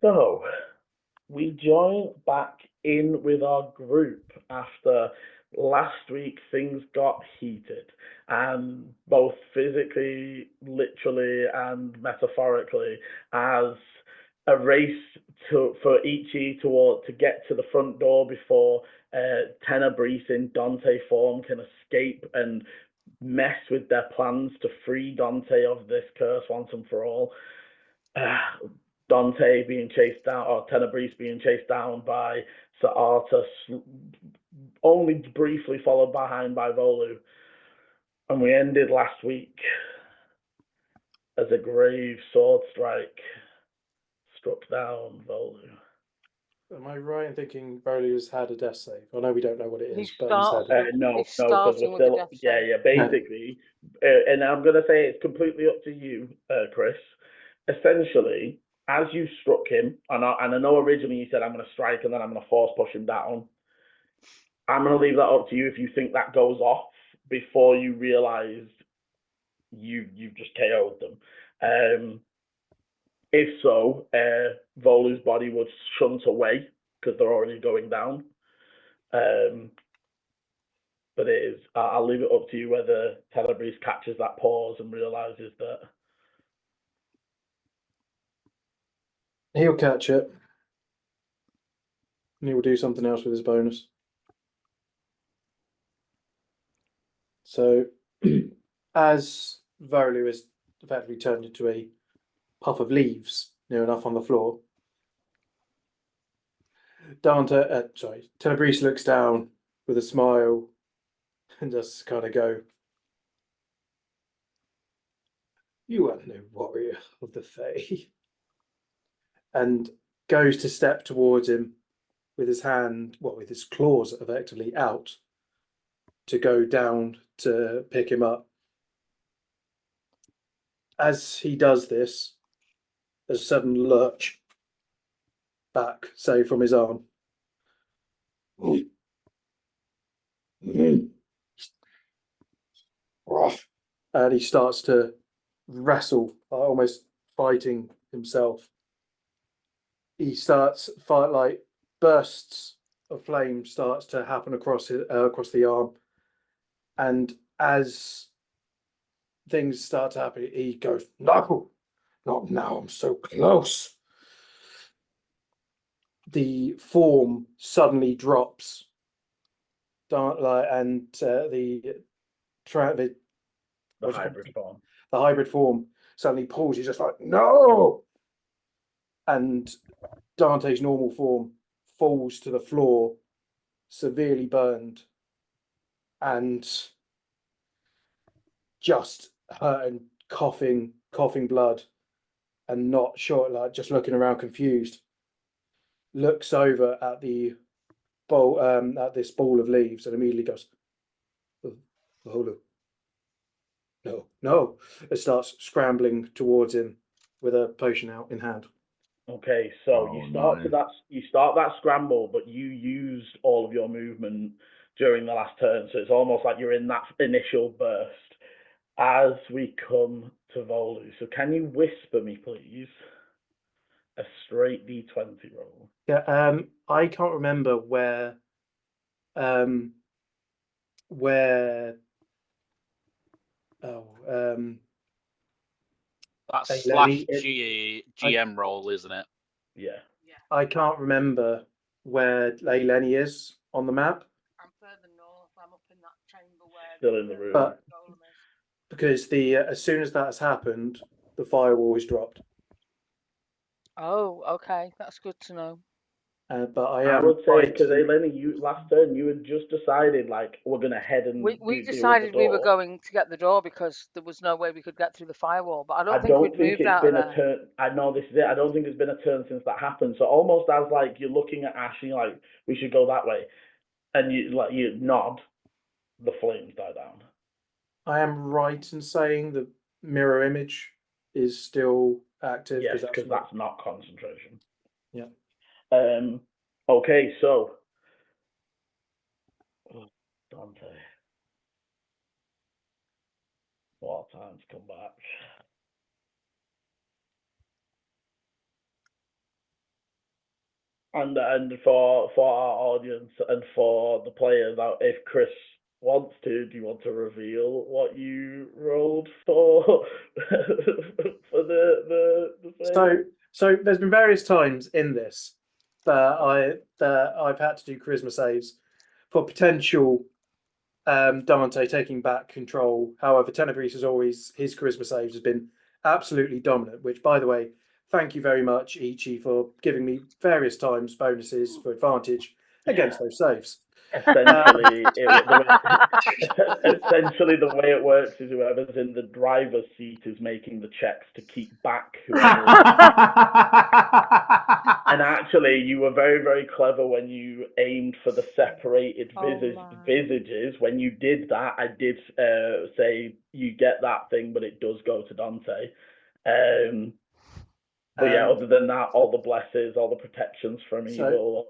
So, we join back in with our group after last week things got heated, and both physically, literally, and metaphorically, as a race for Ichi to get to the front door before Tenebrice in Dante form can escape and mess with their plans to free Dante of this curse once and for all. Uh, Dante being chased down, or Tenebrice being chased down by Sir Arthur, only briefly followed behind by Volu. And we ended last week as a grave sword strike struck down Volu. Am I right in thinking Volu has had a death save? I know we don't know what it is, but he's had it. No, because we're still, basically, and I'm going to say it's completely up to you, Chris. Essentially, as you struck him, and I know originally you said I'm going to strike and then I'm going to force push him down. I'm going to leave that up to you if you think that goes off before you realise you've just KO'd them. If so, Volu's body would shunt away because they're already going down. But it is. I'll leave it up to you whether Tenebrice catches that pause and realises that he'll catch it. And he will do something else with his bonus. So, as Volu is effectively turned into a puff of leaves near enough on the floor, Tenebrice looks down with a smile and just kind of go, "You are no warrior of the Fae," and goes to step towards him with his hand, with his claws effectively out to go down to pick him up. As he does this, a sudden lurch back, say, from his arm. And he starts to wrestle, almost fighting himself. He starts bursts of flame starts to happen across the arm, and as things start to happen, he goes, "No, not now! I'm so close." The form suddenly drops, and the hybrid form suddenly pulls. He's just like, "No!" And Dante's normal form falls to the floor, severely burned, and just hurt and coughing blood, and not sure, just looking around confused. Looks over at the bowl, at this ball of leaves, and immediately goes, "Volu, no!" It starts scrambling towards him with a potion out in hand. Okay, so you start that scramble, but you used all of your movement during the last turn, so it's almost like you're in that initial burst. As we come to Volu, so can you whisper me, please, a straight D20 roll? Yeah, I can't remember where that's slash GM roll, isn't it? Yeah. I can't remember where Lenny is on the map. I'm further north. I'm up in that chamber where still in the room. But because as soon as that has happened, the firewall is dropped. Oh, okay, that's good to know. But I would say because Eleni, you last turn you had just decided we're gonna head and we decided we were going to get the door because there was no way we could get through the firewall. But I don't think we'd moved out of there. A turn. I know this is it. I don't think it's been a turn since that happened. So almost as you're looking at Ash and you're like, we should go that way, and you nod, the flames die down. I am right in saying the mirror image is still active. Yes, because that's not concentration. Yeah. Okay, so Dante, what time to come back? And for our audience and for the players out, if Chris wants to, do you want to reveal what you rolled for for the save? So there's been various times in this that I've had to do charisma saves for potential Dante taking back control. However, Tenebris has always, his charisma saves has been absolutely dominant, which, by the way, thank you very much, Ichi, for giving me various times bonuses for advantage against those saves. Essentially, essentially the way it works is whoever's in the driver's seat is making the checks to keep back whoever. And actually, you were very, very clever when you aimed for the separated visages. When you did that, I did say you get that thing, but it does go to Dante. But yeah, other than that, all the blesses, all the protections from evil.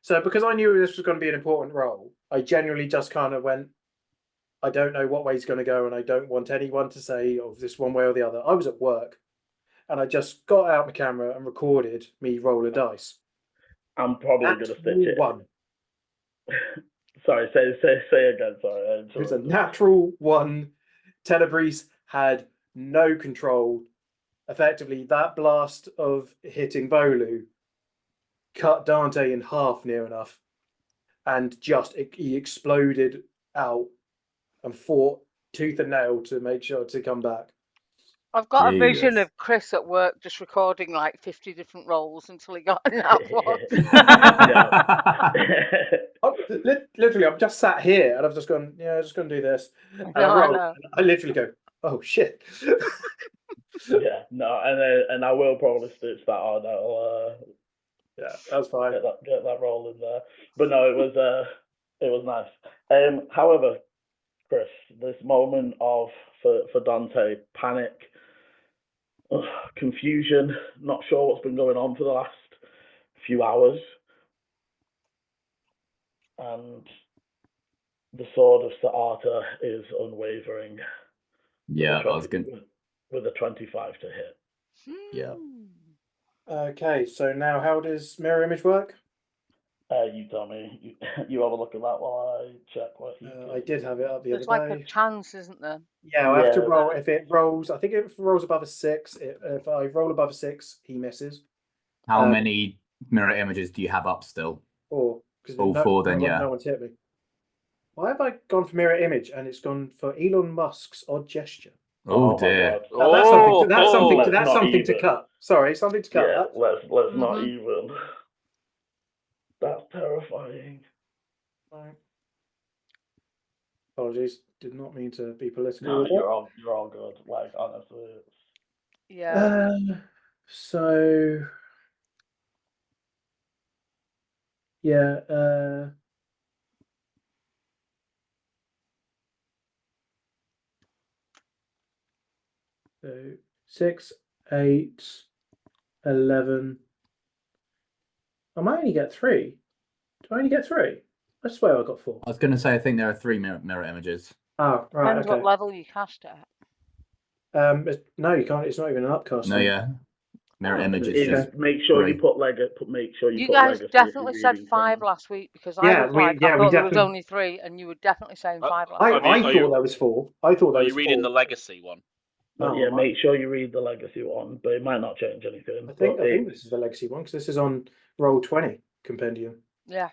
So because I knew this was going to be an important role, I genuinely just kind of went, I don't know what way he's going to go, and I don't want anyone to say, oh, this one way or the other. I was at work, and I just got out my camera and recorded me roll a dice. I'm probably going to stitch it. One. Sorry, say again. Sorry. It was a natural one. Tenebris had no control. Effectively, that blast of hitting Volu cut Dante in half near enough, and he exploded out and fought tooth and nail to make sure to come back. I've got a vision of Chris at work just recording like 50 different roles until he got enough one. Literally, I'm just sat here and I've just gone, yeah, I'm just going to do this. And I literally go, oh shit. Yeah, no, and I will probably stitch that on. Yeah, that's fine. Get that roll in there. But no, it was nice. However, Chris, this moment of for Dante, panic, confusion, not sure what's been going on for the last few hours, and the sword of Sa'ata is unwavering. Yeah, I was going with a 25 to hit. Yeah. Okay, so now how does mirror image work? You tell me. You have a look at that while I check what he. I did have it up the other day. There's like a chance, isn't there? Yeah, I have to roll. If it rolls, I think if it rolls above a 6, if I roll above a 6, he misses. How many mirror images do you have up still? 4. All 4 then, yeah. No one's hit me. Why have I gone for mirror image and it's gone for Elon Musk's odd gesture? Oh dear. That's something to cut. Sorry, something to cut. Yeah, let's not even. That's terrifying. Right. Apologies, did not mean to be political. No, you're all good. Like honestly, yeah. So yeah. So 6, 8, 11. I might only get 3. Do I only get 3? I swear I got 4. I was going to say, I think there are 3 mirror images. Oh, right. Depends what level you cast it at. No, you can't. It's not even an upcast. No, yeah. Mirror images. Just make sure you put Make sure you put guys legacy definitely said 5 last week because I thought there was only 3, and you were definitely saying 5 last week. I thought there was 4. I thought there was 4. Are you reading the legacy one? Yeah, make sure you read the legacy one, but it might not change anything. I think this is the legacy one because this is on Roll20 compendium. Yeah.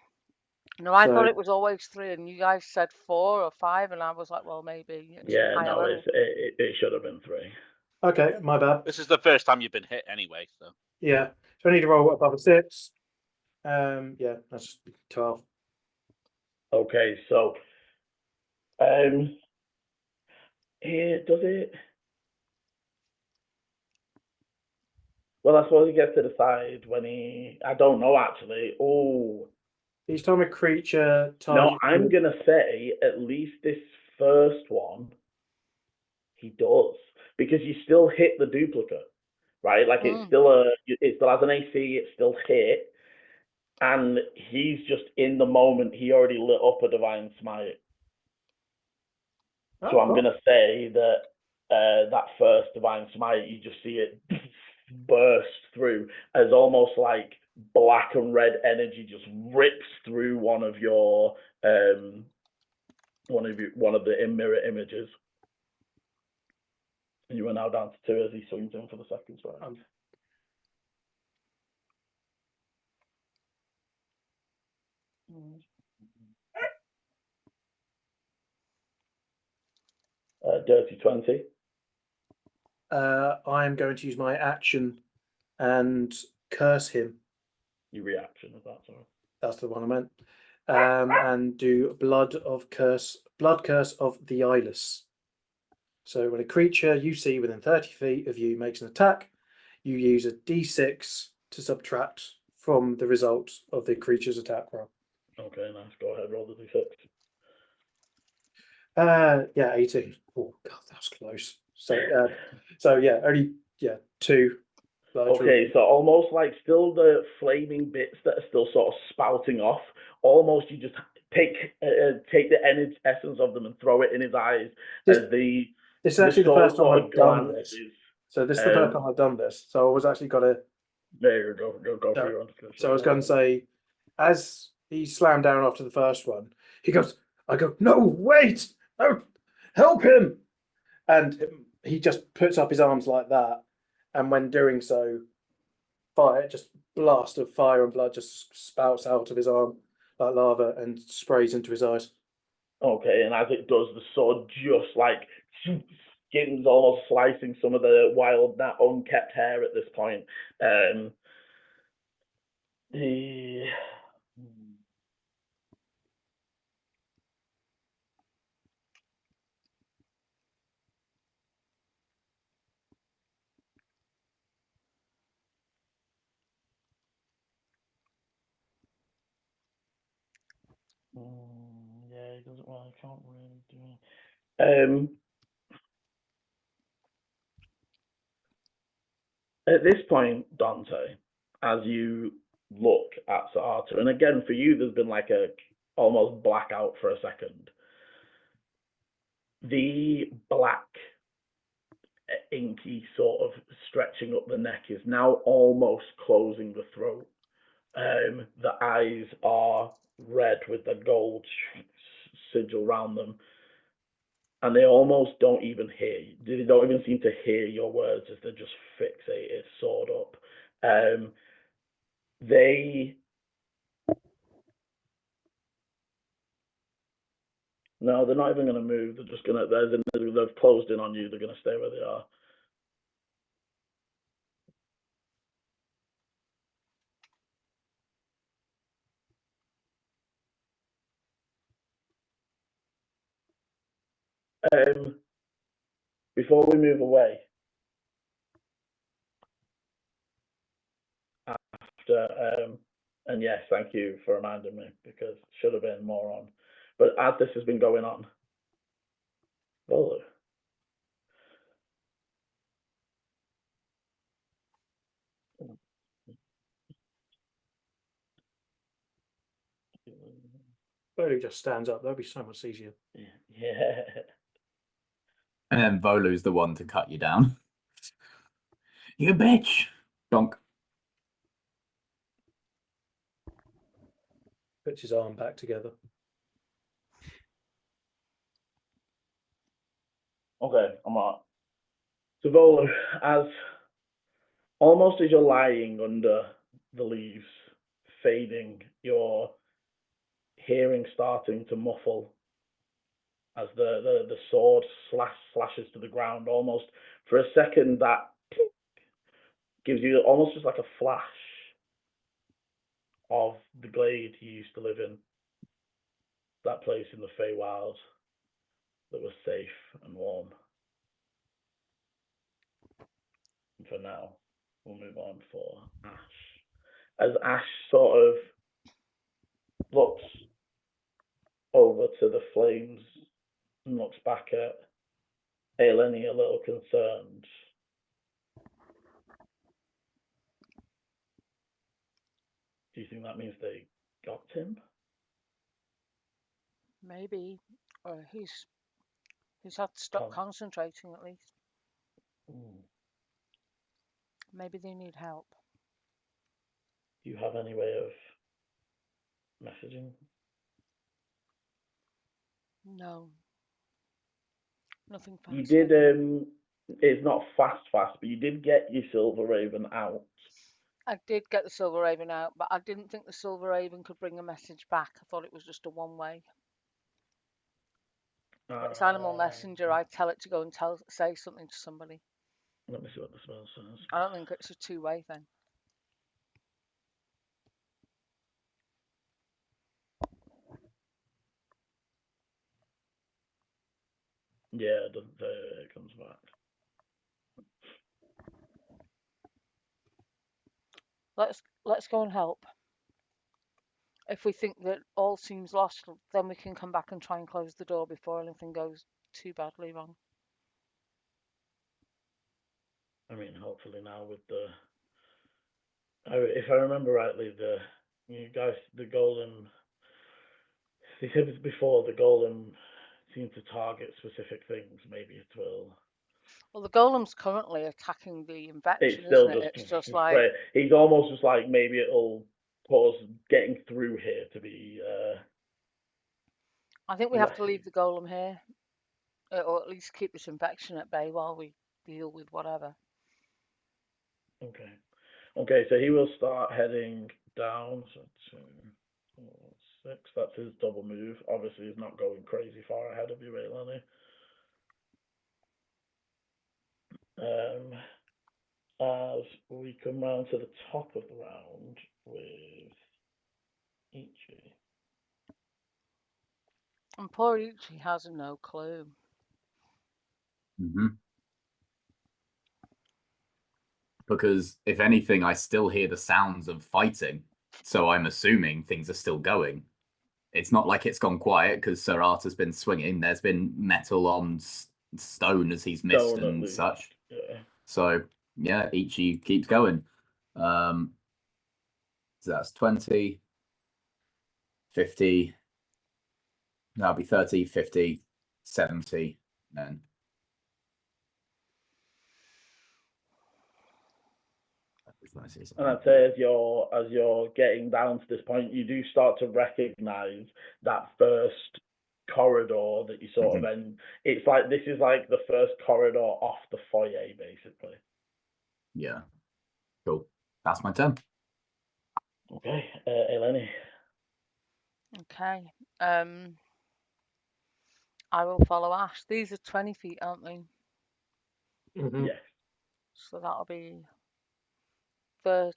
No, I thought it was always 3, and you guys said 4 or 5, and I was like, well, maybe. Yeah, no, it should have been 3. Okay, my bad. This is the first time you've been hit anyway, so. Yeah, so I need to roll above a 6. Yeah, that's 12. Okay, so here does it. Well, I suppose he gets to decide when he. I don't know actually. Oh. Each time a creature. No, I'm gonna say at least this first one. He does because you still hit the duplicate, right? Like it still has an AC. It's still hit, and he's just in the moment. He already lit up a divine smite. So I'm gonna say that that first divine smite, you just see it burst through as almost like black and red energy just rips through one of the mirror images. And you are now down to 2 as he swings in for the second strike. 20. I'm going to use my action and curse him. Your reaction of that, sorry. That's the one I meant. And do blood curse of the eyeless. So when a creature you see within 30 feet of you makes an attack, you use a d6 to subtract from the result of the creature's attack roll. Okay, nice. Go ahead, roll the d6. Yeah, 18. Oh god, that was close. So yeah, only 2. Okay, so almost like still the flaming bits that are still sort of spouting off. Almost you just take the essence of them and throw it in his eyes This is actually the first time I've done this. So this is the first time I've done this. So I was actually got to. There you go for your own. So I was going to say, as he slammed down after the first one, I go, no, wait, no, help him. And he just puts up his arms like that. And when doing so, blast of fire and blood just spouts out of his arm like lava and sprays into his eyes. Okay, and as it does, the sword just like skin's almost slicing some of the wild, that unkept hair at this point. Yeah, he doesn't. Well, I can't really do it. At this point, Dante, as you look at Sir Arthur, and again for you, there's been like a almost blackout for a second. The black, inky sort of stretching up the neck is now almost closing the throat. The eyes are red with the gold sigil around them, and they almost don't even hear you. They don't even seem to hear your words as they're just fixated, sword up. No, they're not even going to move. They're just going to. They've closed in on you. They're going to stay where they are. Before we move away, and yes, thank you for reminding me, because should have been more on. But as this has been going on, Volu. Volu just stands up. That'd be so much easier. Yeah. And then Volu's the one to cut you down. You bitch! Donk. Puts his arm back together. Okay, I'm on. So Volu, almost as you're lying under the leaves, fading, your hearing starting to muffle as the sword slashes to the ground. Almost for a second, that gives you almost just like a flash of the glade you used to live in, that place in the Feywild that was safe and warm. And for now, we'll move on for Ash. As Ash sort of looks over to the flames and looks back at Eleni a little concerned. Do you think that means they got him? Maybe. Or he's had to stop concentrating at least. Maybe they need help. Do you have any way of messaging? No. Nothing fast. You did. It's not fast, but you did get your Silver Raven out. I did get the Silver Raven out, but I didn't think the Silver Raven could bring a message back. I thought it was just a one-way. It's Animal Messenger. I tell it to go and say something to somebody. Let me see what the spell says. I don't think it's a two-way thing. Yeah, it doesn't say it comes back. Let's go and help. If we think that all seems lost, then we can come back and try and close the door before anything goes too badly wrong. I mean, hopefully now with the, if I remember rightly, the golem. They said before the golem seemed to target specific things. Maybe it will. Well, the golem's currently attacking the infection, It's still isn't it? just. It's just like he's almost just like maybe it'll cause getting through here to be. I think we have to leave the golem here, or at least keep this infection at bay while we deal with whatever. Okay. Okay, so he will start heading down. So 2, 4, 6. That's his double move. Obviously, he's not going crazy far ahead of you, Ailani. As we come round to the top of the round with Ichi. And poor Ichi has no clue. Mm-hmm. Because if anything, I still hear the sounds of fighting, so I'm assuming things are still going. It's not like it's gone quiet because Sir Arthur's been swinging. There's been metal on stone as he's missed and such. Yeah. So yeah, Ichi keeps going. So that's 20, 50. That'll be 30, 50, 70, and And I'd say as you're getting down to this point, you do start to recognise that first corridor that you sort of end. It's like this is like the first corridor off the foyer, basically. Yeah. Cool. That's my turn. Okay, Eleni. Okay. I will follow Ash. These are 20 feet, aren't they? Mm-hmm. Yes. So that'll be 30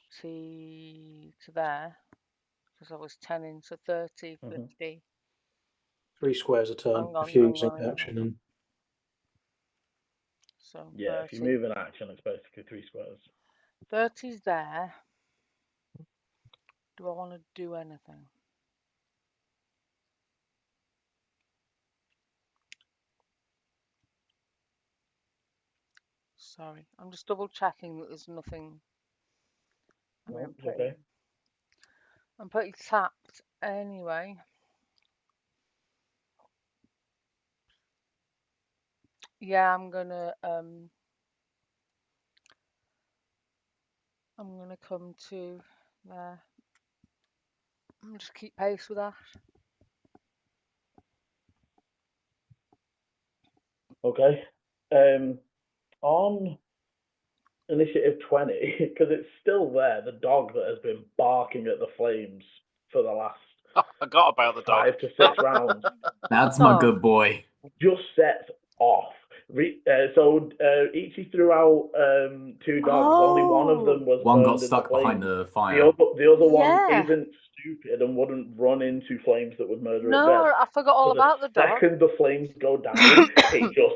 to there, because I was 10 in, so 30, 50. 3 squares a turn Hang on, if you're hang using on, hang on. action. And So Yeah, 30. if you move in action, it's basically 3 squares. 30's there. Do I want to do anything? Sorry, I'm just double checking that there's nothing. I mean, Okay. I'm pretty tapped anyway. Yeah, I'm gonna come to there. I'm just keep pace with that. Okay. On initiative 20, because it's still there, the dog that has been barking at the flames for the last Oh, I forgot about the dog. 5 to 6 rounds That's my good boy. just sets off. So Ichi threw out 2 dogs. Only one of them was One got burned in stuck the behind flames. the fire. The other one Yeah. isn't stupid and wouldn't run into flames that would murder it No, dead. I forgot all So about the dog. second the flames go down, it just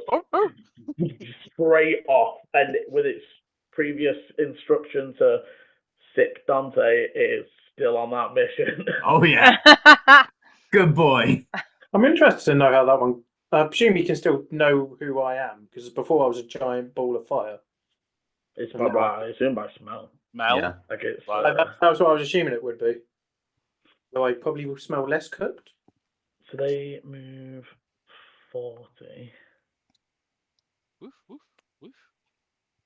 straight off, and with its previous instruction to sick Dante, it is still on that mission. Oh yeah, good boy. I'm interested to know how that one. I presume you can still know who I am because before I was a giant ball of fire. It's And now I assume by smell. Mel. Yeah. Like it's. that was what I was assuming it would be. Though I probably will smell less cooked. So they move 40. Woof, woof, woof.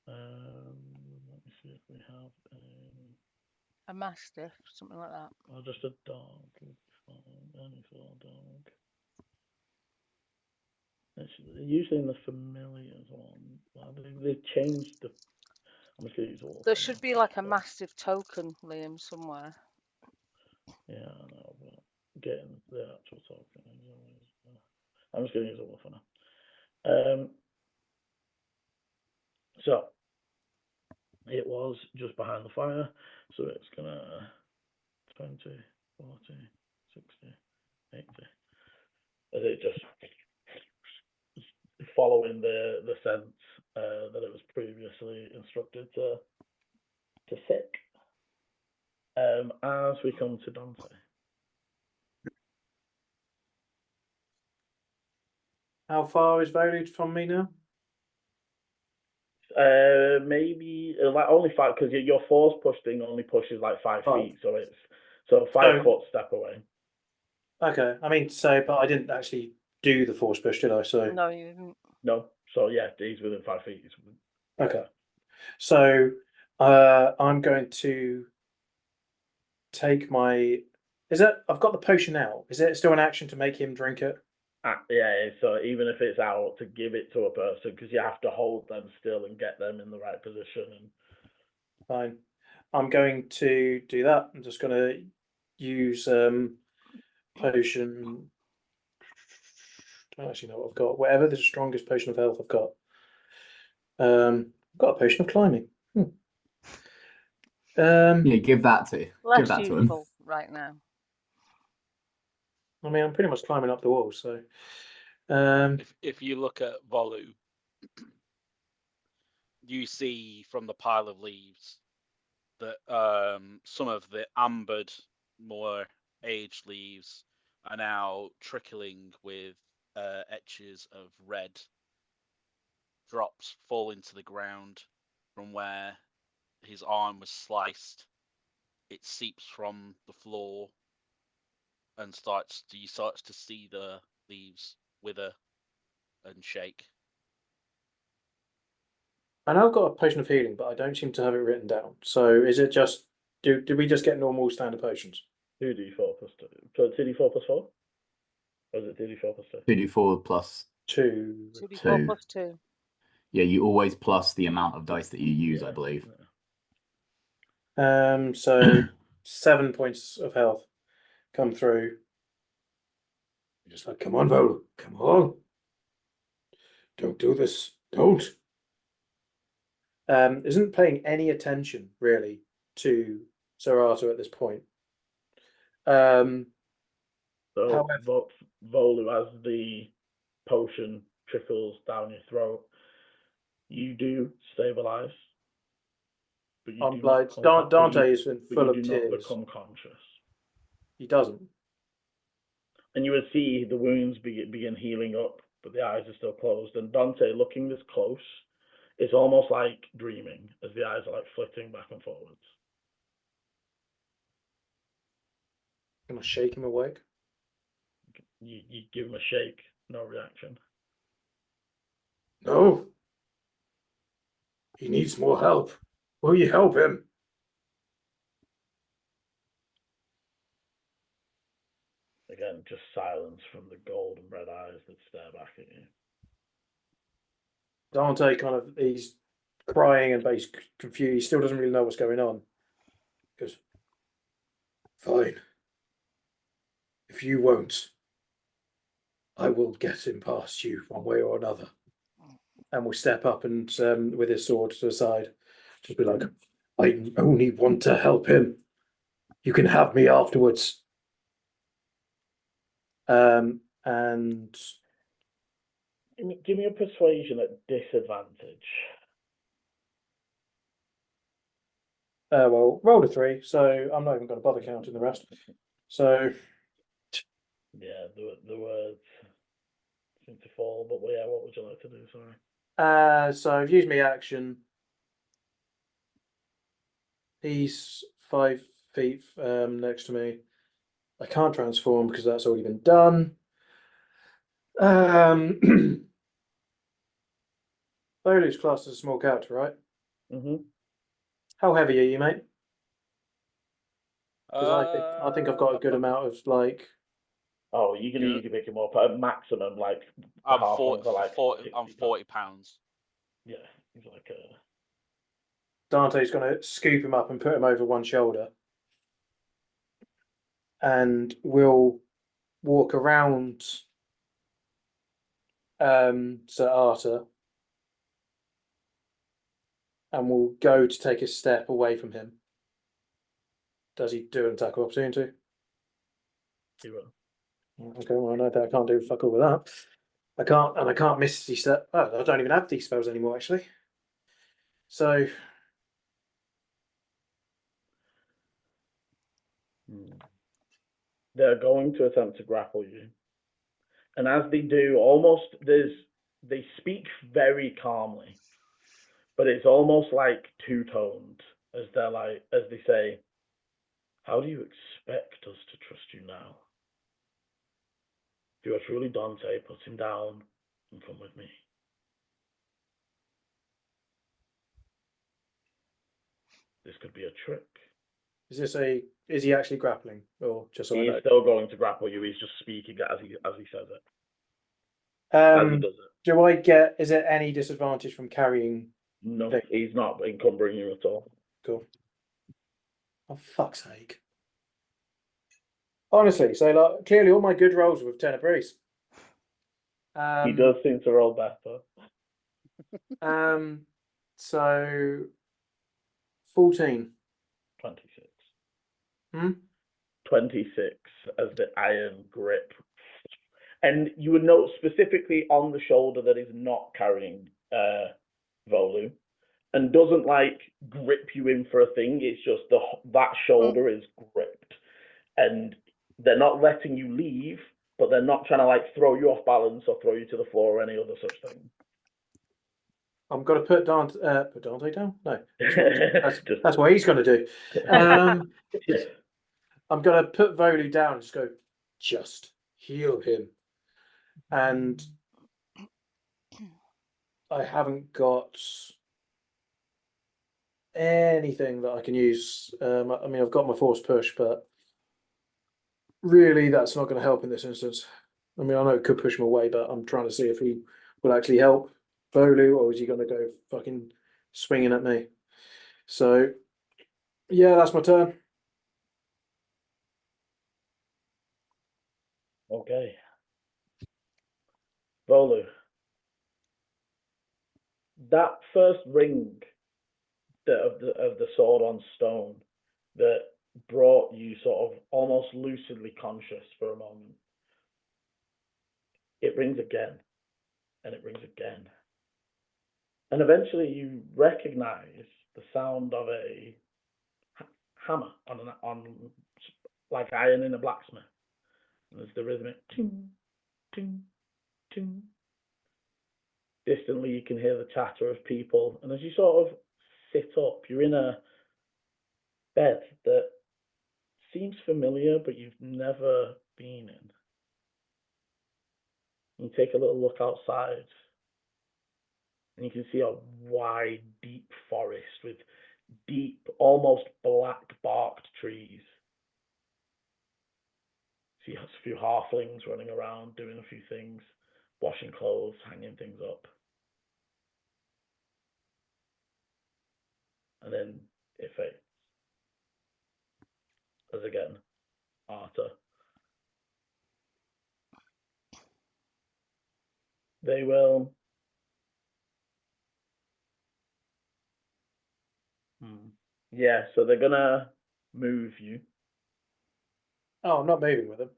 Let me see if we have. mastiff, something like that. Or just a dog. Any sort of dog. It's usually in the familiars one. They've changed the. I'm just gonna use all. There should be like a mastiff token, Liam, somewhere. Yeah, I know, but getting the actual token is always. I'm just gonna use a wolf for now. So it was just behind the fire, so it's gonna 20, 40, 60, 80. As it just following the sense that it was previously instructed to sick. As we come to Dante. How far is Volu from me now? Maybe like only 5 because your force push thing only pushes like 5 Oh. feet, so it's 5 foot step away. Okay, I mean, so, but I didn't actually do the force push, did I? So No, you didn't. No, so yeah, he's within 5 feet. okay, so I'm going to take my. Is it? I've got the potion out. Is it still an action to make him drink it? Yeah, so even if it's out, to give it to a person because you have to hold them still and get them in the right position. And Fine. I'm going to do that. I'm just going to use potion. I don't actually know what I've got. Whatever the strongest potion of health I've got. I've got a potion of climbing. Yeah, give that to Less him. useful right now. I mean, I'm pretty much climbing up the wall, so. If you look at Volu, you see from the pile of leaves that some of the ambered, more aged leaves are now trickling with etches of red drops falling to the ground from where his arm was sliced. It seeps from the floor and you start to see the leaves wither and shake. I know I've got a potion of healing, but I don't seem to have it written down. So is it just do we just get normal standard potions? 2d4 plus 2. So 2d4 plus 4? Or is it 2d4 plus 2? 2d4 plus 2. 2d4 plus 2. Yeah, you always plus the amount of dice that you use, I believe. So 7 points of health come through. Just like, come on, Volu, come on. Don't do this. Don't. Isn't paying any attention really to Sir Arthur at this point. So However- Volu, as the potion trickles down your throat, you do stabilize. But you I'm do like not Dante is but full you of do tears. not become conscious. He doesn't. And you would see the wounds begin healing up, but the eyes are still closed. And Dante, looking this close, it's almost like dreaming as the eyes are like flitting back and forwards. Can I shake him awake? You give him a shake, no reaction. No. He needs more help. Will you help him? Again, just silence from the golden red eyes that stare back at you. Dante he's crying and he's confused. He still doesn't really know what's going on. He goes, fine. If you won't, I will get him past you one way or another. And we'll step up and with his sword to the side, just be like, I only want to help him. You can have me afterwards. And give me a persuasion at disadvantage. well, rolled a 3, so I'm not even going to bother counting the rest. So yeah, the words seem to fall, but yeah, what would you like to do? Sorry. So I've used my action. He's 5 feet next to me. I can't transform because that's already been done. Volu's classed as a small character, right? Mm-hmm. How heavy are you, mate? Because I think I've got a good amount of like. Oh, you can easily pick him up at a maximum. Like the I'm halflings are like 40. I'm 60 40 pounds. Yeah, he's like a. Dante's going to scoop him up and put him over one shoulder, and we'll walk around Sir Arthur, and we'll go to take a step away from him. Does he do an attack of opportunity? He will. Okay, well I know that I can't do fuck all with that. I can't miss these. Oh, I don't even have these spells anymore, actually. So They're going to attempt to grapple you, and as they do, they speak very calmly, but it's almost like two-toned as they say, "How do you expect us to trust you now? If you are truly Dante, put him down and come with me." This could be a trick. is he actually grappling or just so I He know? is still going to grapple you. He's just speaking as he says it. As he does it. Do is it any disadvantage from carrying? No, thing? he's not encumbering you at all. Cool. Oh fuck's sake. Honestly, so like clearly all my good rolls were with Tenebrace. He does seem to roll better. So 14. 26. 26 as the iron grip. And you would note specifically on the shoulder that is not carrying Volu and doesn't like grip you in for a thing. It's just that shoulder is gripped. And they're not letting you leave, but they're not trying to like throw you off balance or throw you to the floor or any other such thing. I'm going to put Dante down? No. That's what he's going to do. I'm going to put Volu down and just go, just heal him. And I haven't got anything that I can use. I mean, I've got my force push, but really that's not going to help in this instance. I mean, I know it could push him away, but I'm trying to see if he will actually help Volu, or is he going to go fucking swinging at me? So, yeah, that's my turn. Okay. Volu. That first ring of the sword on stone that brought you sort of almost lucidly conscious for a moment. It rings again, and it rings again. And eventually you recognize the sound of a hammer on like iron in a blacksmith. And there's the rhythmic ting, ting, ting. Distantly you can hear the chatter of people. And as you sort of sit up, you're in a bed that seems familiar, but you've never been in. You take a little look outside, and you can see a wide, deep forest with deep, almost black-barked trees. See a few halflings running around, doing a few things, washing clothes, hanging things up. And then it fades. As again, Arthur. They will. Yeah, so they're gonna move you. Oh, I'm not moving with them.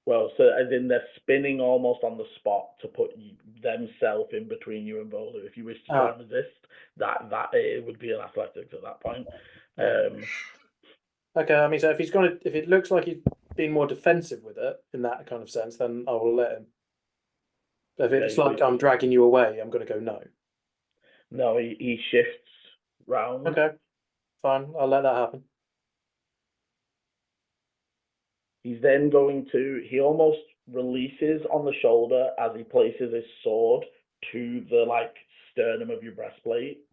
Well, so as in they're spinning almost on the spot to put themselves in between you and Volu. If you wish to try and resist, that it would be an athletics at that point. Okay, I mean, so if it looks like he's being more defensive with it in that kind of sense, then I will let him. But if it's like I'm dragging you away, I'm going to go no. No, he shifts round. Okay, fine. I'll let that happen. He's then going to. He almost releases on the shoulder as he places his sword to the sternum of your breastplate,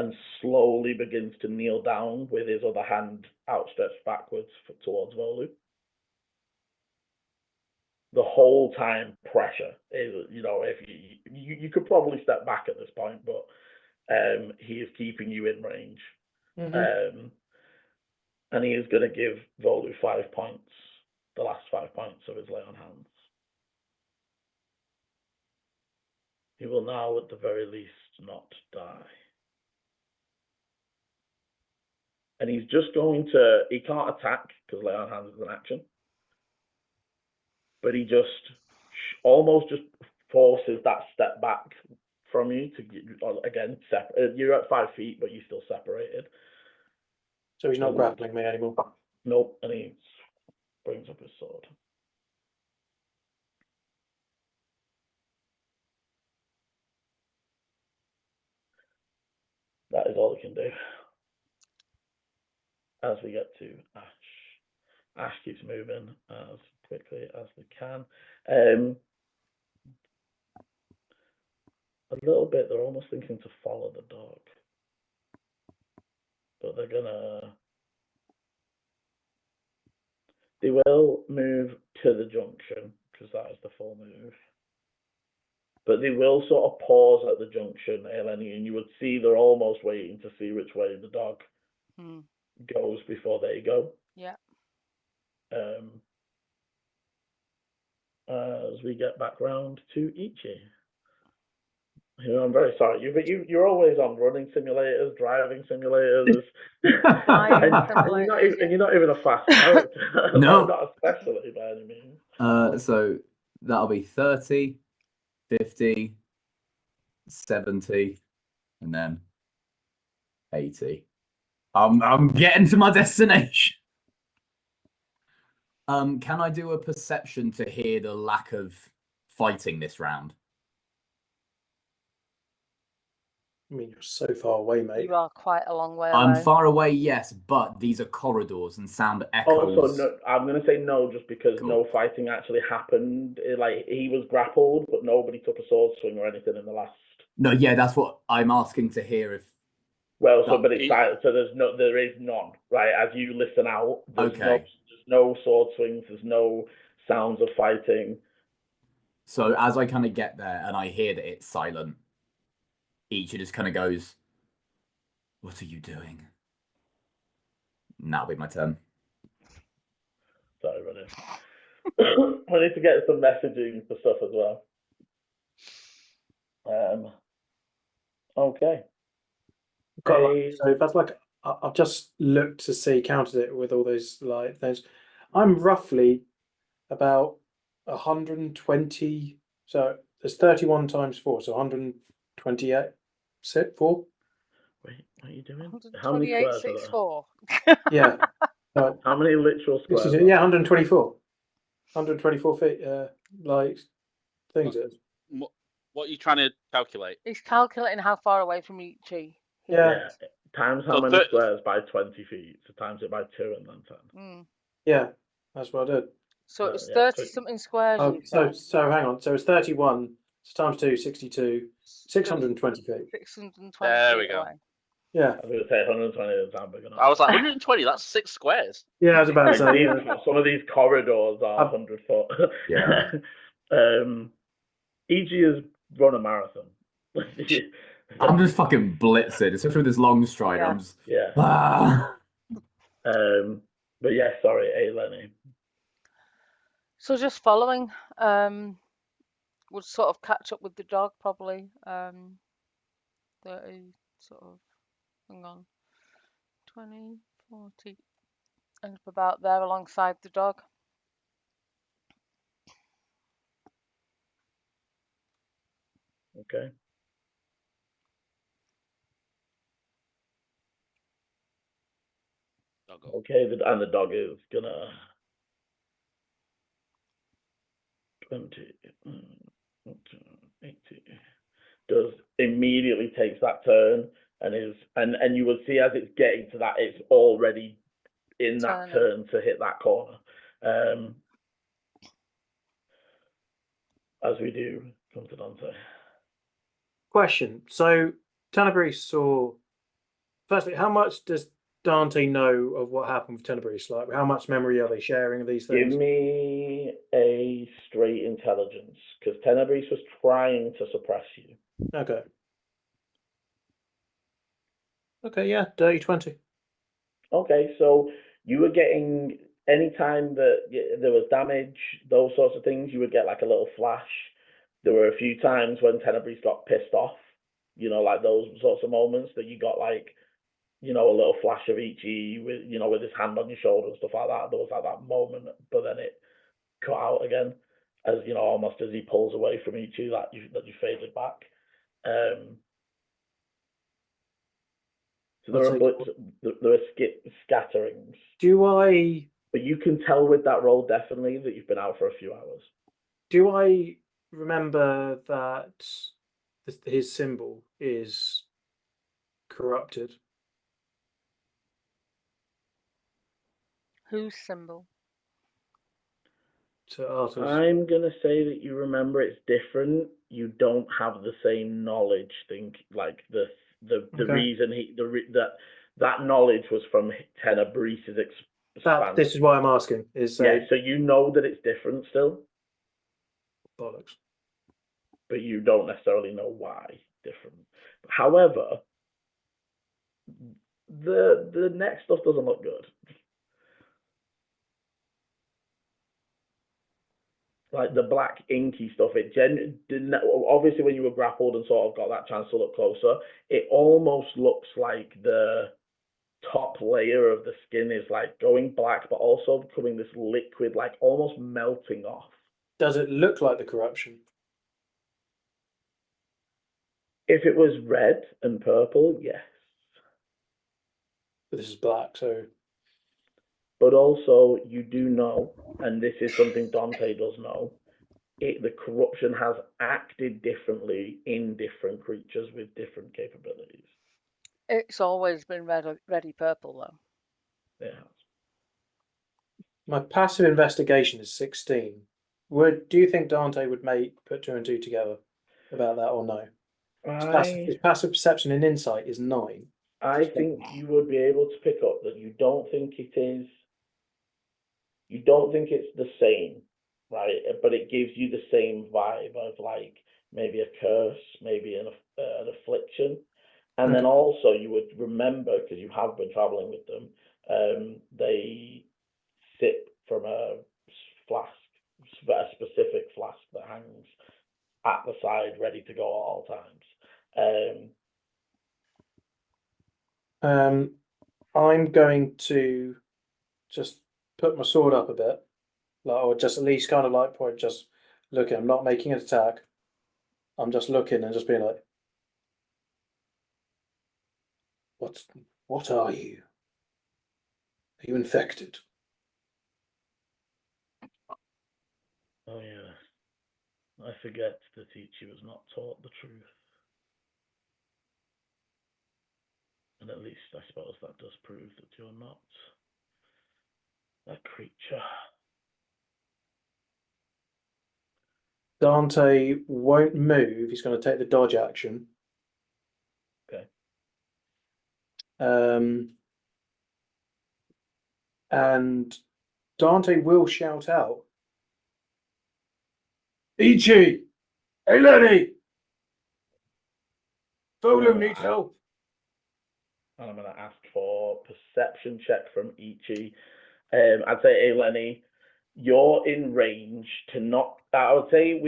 and slowly begins to kneel down with his other hand outstretched backwards towards Volu. The whole time pressure is, if you could probably step back at this point, but he is keeping you in range. And he is going to give Volu 5 points, the last 5 points of his lay on hands. He will now, at the very least, not die. And he's just going to, he can't attack because lay on hands is an action. But he just almost just forces that step back from you to, again, you're at 5 feet, but you're still separated. So he's not grappling me anymore. Nope, and he brings up his sword. That is all he can do. As we get to Ash. Ash keeps moving as quickly as they can. A little bit, they're almost thinking to follow the dog. But they will move to the junction, because that is the full move. But they will sort of pause at the junction, Eleni, and you would see they're almost waiting to see which way the dog goes before they go. Yeah. As we get back round to Ichi. I'm very sorry, but you're always on running simulators, driving simulators, and you're not even a fast character. No, not especially by any means. So that'll be 30, 50, 70, and then 80. I'm getting to my destination. Can I do a perception to hear the lack of fighting this round? I mean, you're so far away, mate. You are quite a long way away. I'm far away, yes, but these are corridors and sound echoes. Also, no, I'm going to say no, just because no fighting actually happened. Like, he was grappled, but nobody took a sword swing or anything in the last. No, yeah, that's what I'm asking to hear. If well, so but it's silent, so there is none, right? As you listen out, there's no sword swings, there's no sounds of fighting. So as I kind of get there and I hear that it's silent, Ichi just kind of goes, "What are you doing?" And that'll be my turn. Sorry, Ronnie. I need to get some messaging for stuff as well. Okay. So that's like, I've just looked to see, counted it with all those like things. I'm roughly about 120. So there's 31 times 4, so 128. 4. Wait, what are you doing? 128.64. Yeah. How many literal squares? Yeah, 124. 124 feet. Like things. What are you trying to calculate? He's calculating how far away from Ichi. Yeah. Times how many squares by 20 feet. So times it by 2 and then 10. Yeah, that's what I did. So it's 30 something squares. So hang on. So it's 31. So times 2, 62. 620 feet. 620. There we go. Away. Yeah. I was going to say 120 is not big enough. I was like 120. That's 6 squares. Yeah, I was about to say. Some of these corridors are 100 foot. Yeah. E.G. has run a marathon. I'm just fucking blitzing, especially with this long stride. I'm just but yeah, sorry, Lenny. So just following, would sort of catch up with the dog probably. 30 sort of, hang on, 20, 40, and about there alongside the dog. Okay. Okay, and the dog is gonna 20, 80. Does immediately takes that turn and you will see as it's getting to that, it's already in that turn to hit that corner. As we do come to Dante. Question. So Tanabri saw firstly, how much does Dante know of what happened with Tenebris? Like, how much memory are they sharing of these Give things? me a straight intelligence, because Tenebris was trying to suppress you. Okay. Okay, yeah, dirty 20. Okay, so you were getting, anytime that there was damage, those sorts of things, you would get like a little flash. There were a few times when Tenebris got pissed off, like those sorts of moments that you got like, a little flash of Ichi with, with his hand on your shoulder and stuff like that. There was like that moment, but then it cut out again, as almost as he pulls away from Ichi, that you faded back. So there are blips, there are scatterings. But you can tell with that roll definitely that you've been out for a few hours. Do I remember that his symbol is corrupted? Whose symbol? To Arthur's. I'm gonna say that you remember it's different. You don't have the same knowledge. Like the Okay. reason that knowledge was from Tenebris' expansion. This is why I'm asking. So you know that it's different still, bollocks. but you don't necessarily know why different. However, the next stuff doesn't look good. Like the black inky stuff, it didn't. Obviously, when you were grappled and sort of got that chance to look closer, it almost looks like the top layer of the skin is like going black, but also becoming this liquid, like almost melting off. Does it look like the corruption? If it was red and purple, yes. But this is black, so. But also, you do know, and this is something Dante does know, the corruption has acted differently in different creatures with different capabilities. It's always been ready purple, though. It has. My passive investigation is 16. Do you think Dante would put 2 and 2 together about that or no? His passive perception and insight is 9. I think you would be able to pick up that you don't think it is. You don't think it's the same, right? But it gives you the same vibe of like maybe a curse, maybe an affliction. And then also you would remember, because you have been traveling with them, they sip from a flask, a specific flask that hangs at the side, ready to go at all times. I'm going to just put my sword up a bit, or just at least kind of like point, just looking. I'm not making an attack. I'm just looking and just being like, what are you? Are you infected? Oh yeah, I forget that Ichi was not taught the truth. And at least I suppose that does prove that you're not a creature. Dante won't move. He's going to take the dodge action. Okay. And Dante will shout out, Ichi! Hey, Lenny! Volu need help. And I'm going to ask for perception check from Ichi. I'd say, hey, Lenny, you're in range to not. I would say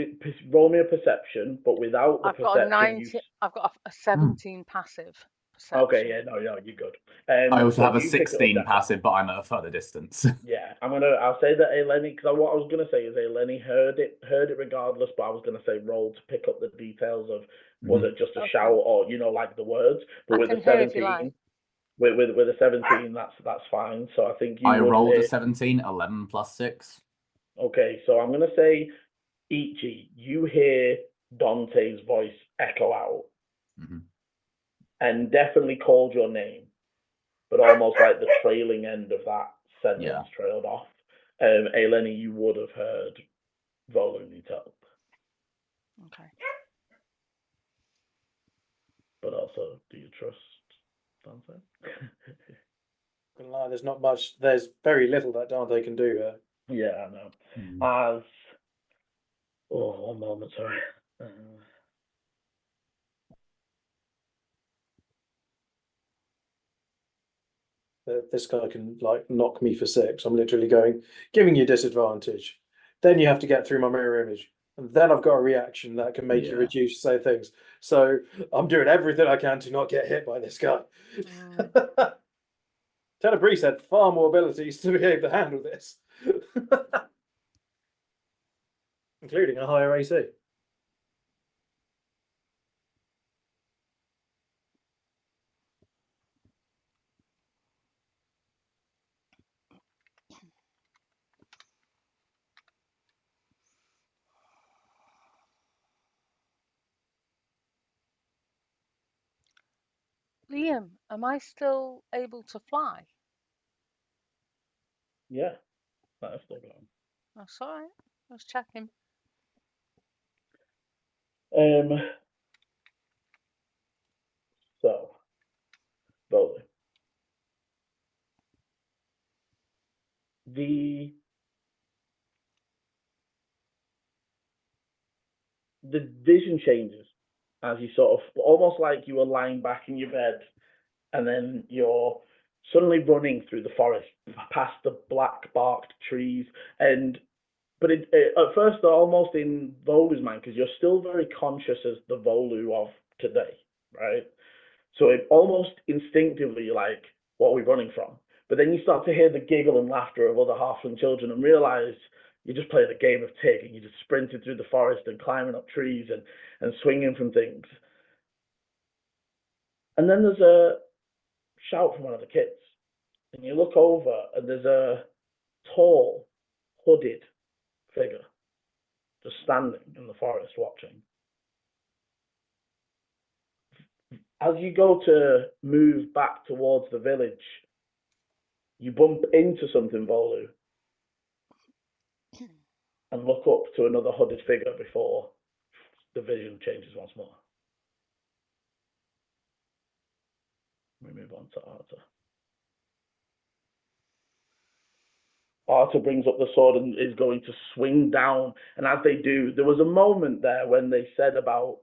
roll me a perception, but without the I've perception. got a 19. I've got a 17 passive perception. Okay, yeah, no, you're good. I also so have a you pick it up 16 that- passive, but I'm at a further distance. Yeah, I'll say that Eleni, because what I was gonna say is Eleni heard it regardless, but I was gonna say roll to pick up the details of was it just a shout or like the words. But with the 17, with the 17, that's fine. So I think I rolled a 17, 11 plus 6. Okay, so I'm gonna say Ichi, you hear Dante's voice echo out, and definitely called your name, but almost like the trailing end of that sentence trailed off. Eleni, you would have heard Volu needs help. Okay. But also, do you trust Dante. Gonna lie, there's not much. There's very little that Dante can do here. Yeah, I know. As one moment, sorry. This guy can like knock me for 6. I'm literally giving you disadvantage. Then you have to get through my mirror image, and then I've got a reaction that can make you reduce say things. So I'm doing everything I can to not get hit by this guy. ttrpg had far more abilities to be able to handle this, including a higher AC. Liam, am I still able to fly? Yeah, that is still going. That's all right. I was checking. So, Volu. The vision changes as you sort of almost like you were lying back in your bed, and then you're suddenly running through the forest past the black barked trees, but at first they're almost in Volu's mind because you're still very conscious as the Volu of today, right? So it almost instinctively you're like, what are we running from? But then you start to hear the giggle and laughter of other halfling children and realize you're just playing a game of tig and you're just sprinting through the forest and climbing up trees and swinging from things. And then there's a shout from one of the kids. And you look over and there's a tall, hooded figure just standing in the forest watching. As you go to move back towards the village, you bump into something, Volu, and look up to another hooded figure before the vision changes once more. We move on to Arta. Arta brings up the sword and is going to swing down. And as they do, there was a moment there when they said about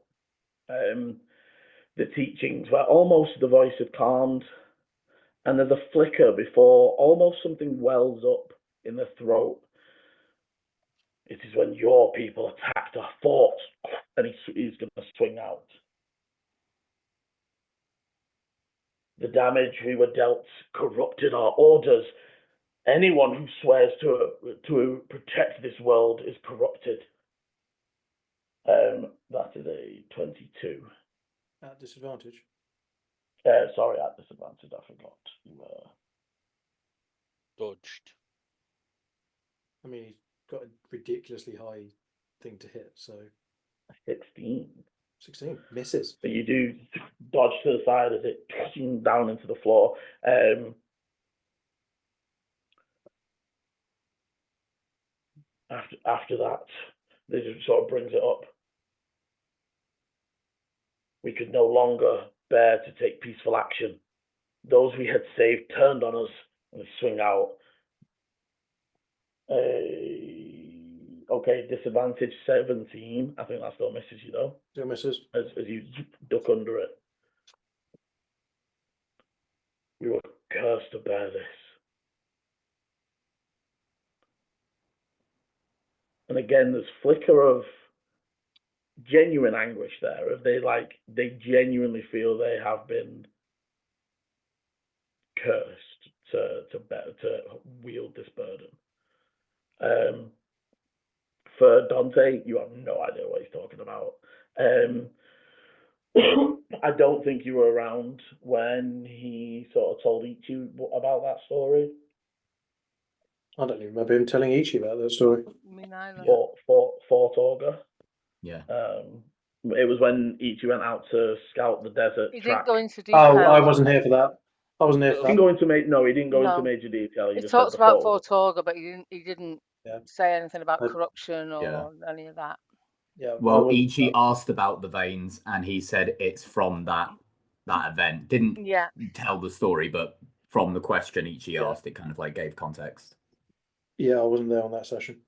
the teachings where almost the voice had calmed, and there's a flicker before almost something wells up in the throat. It is when your people attacked our fort, and he's going to swing out. The damage we were dealt corrupted our orders. Anyone who swears to protect this world is corrupted. That is a 22. At disadvantage. Sorry, at disadvantage. I forgot. You were Dodged. I mean, he's got a ridiculously high thing to hit, so 16. 16 misses. So you do dodge to the side as it down into the floor. After that, this sort of brings it up. We could no longer bear to take peaceful action. Those we had saved turned on us and we swing out. Okay, disadvantage 17. I think that still misses you though. Still misses. As you duck under it. We were cursed to bear this. And again, there's flicker of genuine anguish there. If they genuinely feel they have been cursed to wield this burden. For Dante, you have no idea what he's talking about. I don't think you were around when he sort of told Ichi about that story. I don't even remember him telling Ichi about that story. Me neither. Fort Augur. Yeah. It was when Ichi went out to scout the desert He track. didn't go into detail. Oh, I wasn't here for that. I wasn't here for He didn't that. go into he didn't go No. into major detail. He He just said talks the about fort. Fort Augur, but he didn't Yeah. say anything about I- corruption or Yeah. any of that. Yeah. Well, Ichi asked about the veins, and he said it's from that that event. Didn't Yeah. tell the story, but from the question Ichi Yeah. asked, it kind of like gave context. Yeah, I wasn't there on that session.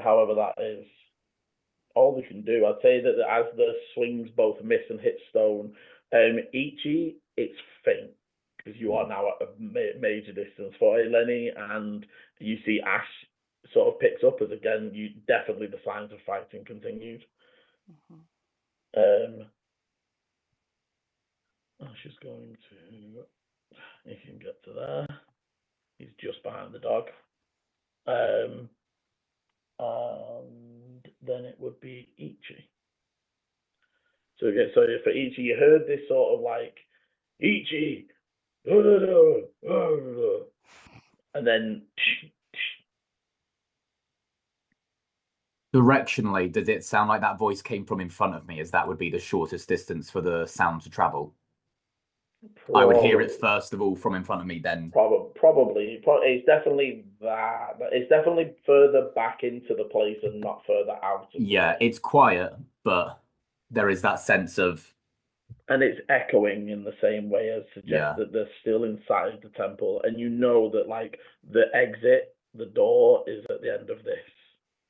However, that is all we can do. I'd say that as the swings both miss and hit stone, Ichi, it's faint because you are now at a major distance for Eleni, and you see Ash sort of picks up as again. You definitely the signs of fighting continued. Ash is going to. He can get to there. He's just behind the dog. And then it would be Ichi. So for Ichi, you heard this sort of like Ichi, and then Directionally, does it sound like that voice came from in front of me, as that would be the shortest distance for the sound to travel? I would hear it first of all from in front of me, then probably. It's definitely that. It's definitely further back into the place and not further out. Yeah, it's quiet, but there is that sense of, and it's echoing in the same way as suggests that they're still inside the temple, and you know that like the exit, the door is at the end of this.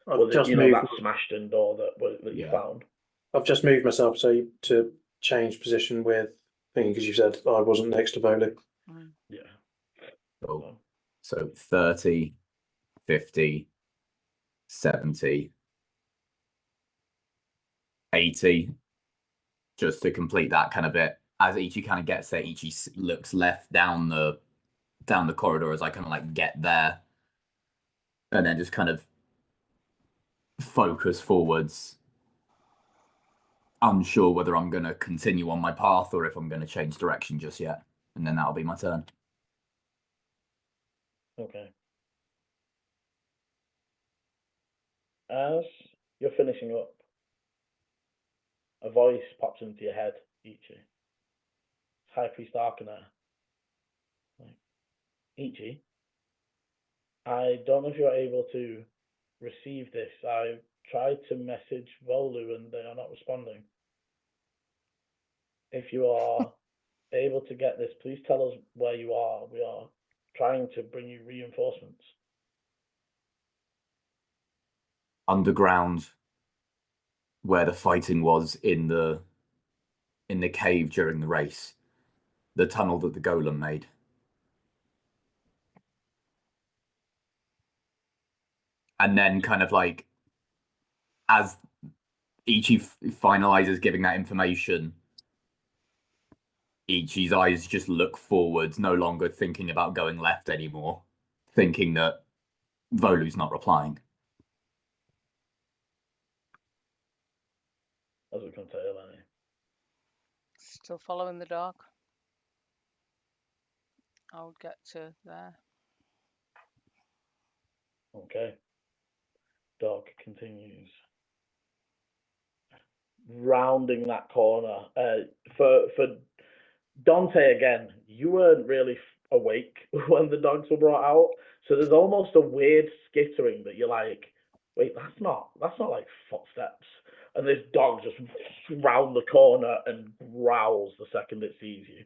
That smashed-in door that you found. I've just moved myself to change position with thinking because you said I wasn't next to Volu. Yeah. Cool. So 30, 50, 70, 80. Just to complete that kind of bit. As Ichi kind of gets there, Ichi looks left down the corridor as I kind of like get there, and then just kind of focus forwards, unsure whether I'm going to continue on my path or if I'm going to change direction just yet, and then that'll be my turn. Okay. As you're finishing up, a voice pops into your head, Ichi. High Priest Arcaner. Like, Ichi, I don't know if you're able to receive this. I tried to message Volu and they are not responding. If you are able to get this, please tell us where you are. We are trying to bring you reinforcements. Underground, where the fighting was in the cave during the race, the tunnel that the golem made. And then kind of like, as Ichi finalizes giving that information, Ichi's eyes just look forwards, no longer thinking about going left anymore, thinking that Volu's not replying. As we come to Eleni. Still following the dog. I would get to there. Okay. Dog continues. Rounding that corner. For Dante again, you weren't really awake when the dogs were brought out, so there's almost a weird skittering that you're like, wait, that's not like footsteps. And this dog just round the corner and growls the second it sees you,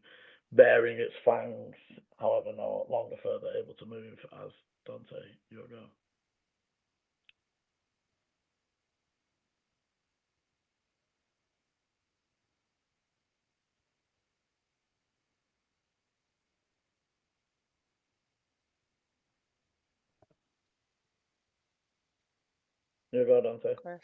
baring its fangs, however, no longer further able to move. As Dante, your go. Your go, Dante. Chris.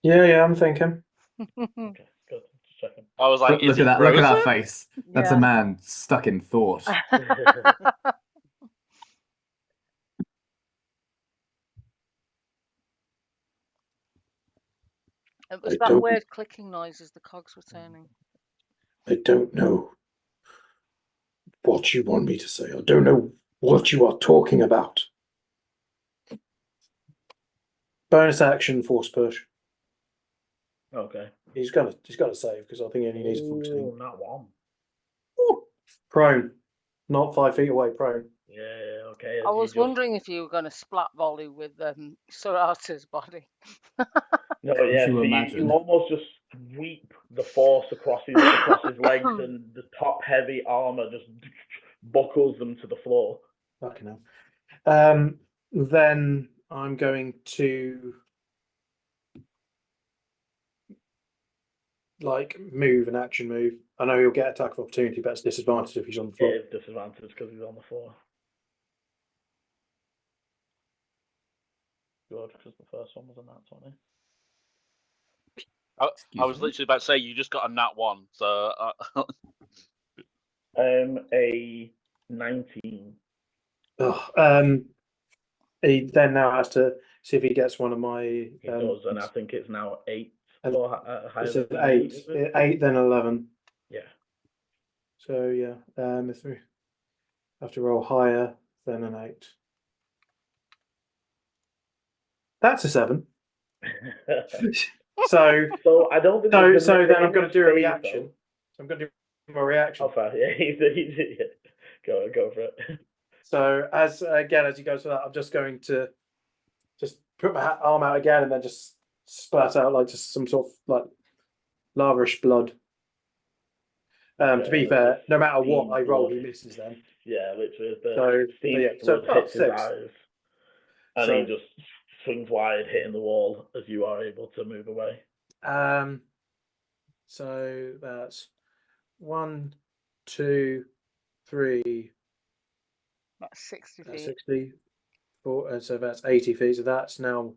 Yeah, I'm thinking. Okay, good. Just checking. I was like, Look at that! Look at that face. That's a Yeah. man stuck in thought. It was that weird clicking noise as the cogs were turning. I don't know what you want me to say. I don't know what you are talking about. Bonus action, force push. Okay. He's got to save because I think he only needs 14. Ooh, not one. Prone, not 5 feet away. Prone. Yeah, okay. I was wondering if you were going to splat volley with Sorata's body. No, yeah. You So imagine. you almost just sweep the force across his legs, and the top heavy armor just buckles them to the floor. Fucking hell. Then I'm going to move an action move. I know he'll get attack of opportunity, but it's disadvantage if he's on the floor. It is disadvantage because he's on the floor. Good, because the first one was a nat 20. I was literally about to say you just got a nat 1, so A 19. He then now has to see if he gets one of my. He does, and I think it's now 8 or higher. It's than 8, is it? 8, then 11. Yeah. So yeah, if we have to roll higher than an 8. That's a 7. So I don't think. So then I'm going to do a reaction. Though. So I'm going to do my reaction. Oh, fair. Yeah, he's go for it. So as he goes for that, I'm just going to just put my arm out again and then just splat out like just some sort of like laverish blood. To be fair, no matter what I roll, he misses then. Yeah, literally. So hits his 6. eyes, and he just swings wide, hitting the wall as you are able to move away. So that's 1, 2, 3. That's 60 feet. 60. 4, so that's 80 feet. So that's now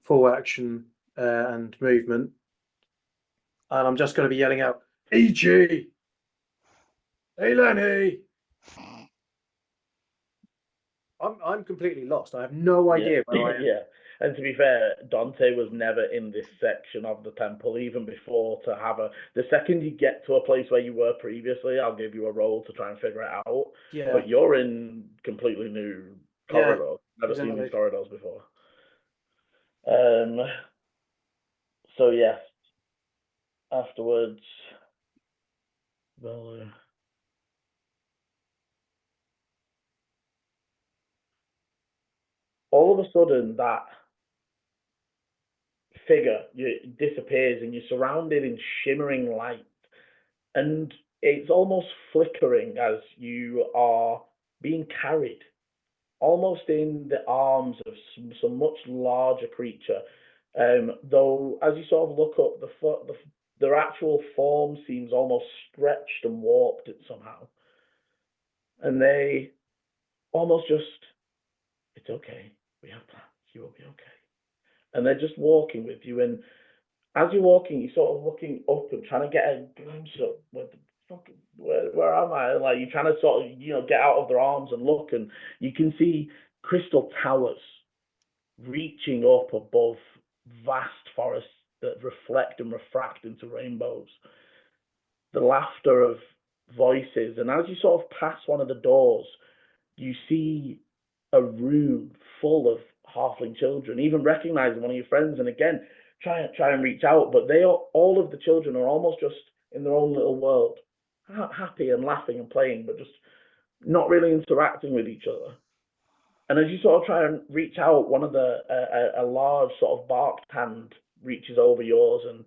full action and movement. And I'm just going to be yelling out, "E.G. Hey, Lenny!" I'm completely lost. I have no idea where I am. Yeah, and to be fair, Dante was never in this section of the temple even before to have a. The second you get to a place where you were previously, I'll give you a roll to try and figure it out. Yeah. But you're in completely new corridors. Never seen these corridors before. So yes. Afterwards, Volu. All of a sudden, that figure disappears and you're surrounded in shimmering light. And it's almost flickering as you are being carried, almost in the arms of some much larger creature. Though, as you sort of look up, their actual form seems almost stretched and warped somehow. And they almost just, "It's okay. We have plans. You will be okay." And they're just walking with you. And as you're walking, you're sort of looking up and trying to get a glimpse of where am I? And like you're trying to sort of get out of their arms and look, and you can see crystal towers reaching up above vast forests that reflect and refract into rainbows. The laughter of voices, and as you sort of pass one of the doors, you see a room full of halfling children, even recognizing one of your friends, and again try and reach out, but all of the children are almost just in their own little world, happy and laughing and playing, but just not really interacting with each other. And as you sort of try and reach out, one of a large sort of barked hand reaches over yours and,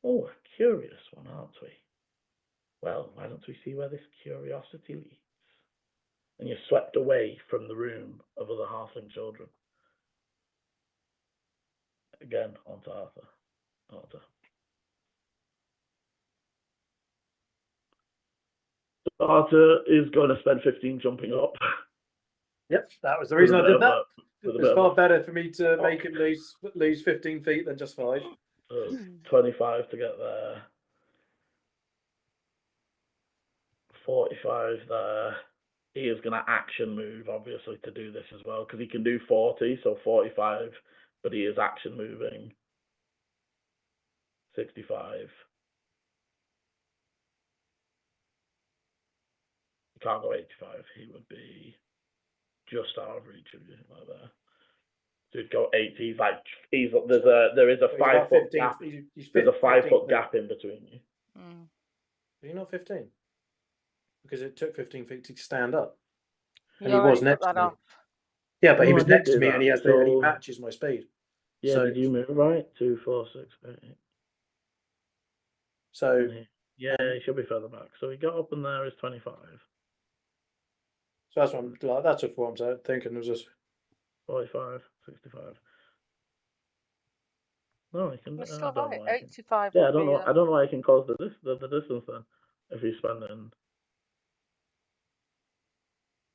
"Oh, a curious one, aren't we? Well, why don't we see where this curiosity leads?" And you're swept away from the room of other halfling children. Again, onto Arthur. Arthur is going to spend 15 jumping up. Yep, that was the reason I did that. It's far better for me to make him lose 15 feet than just 5. 25 to get there. 45 there. He is going to action move, obviously, to do this as well, because he can do 40, so 45, but he is action moving. 65. He can't go 85. He would be just out of reach of you, like there. So he'd go 80. There is a 5 foot gap. There's a 5 foot gap in between you. Are you not 15? Because it took 15 feet to stand up. You And he was next to me. Yeah, but he was next to me and he matches my speed. Yeah, so, did you move right? 2, 4, 6, 8. So Yeah, he should be further back. So he got up in there is 25. so that's what I'm like. That's just what I'm thinking. Was just 45, 65. No, he can. It's I still don't high. know. Why he can. 85 Yeah, I would don't be. know. I don't know why he can close the distance then. If he's spending.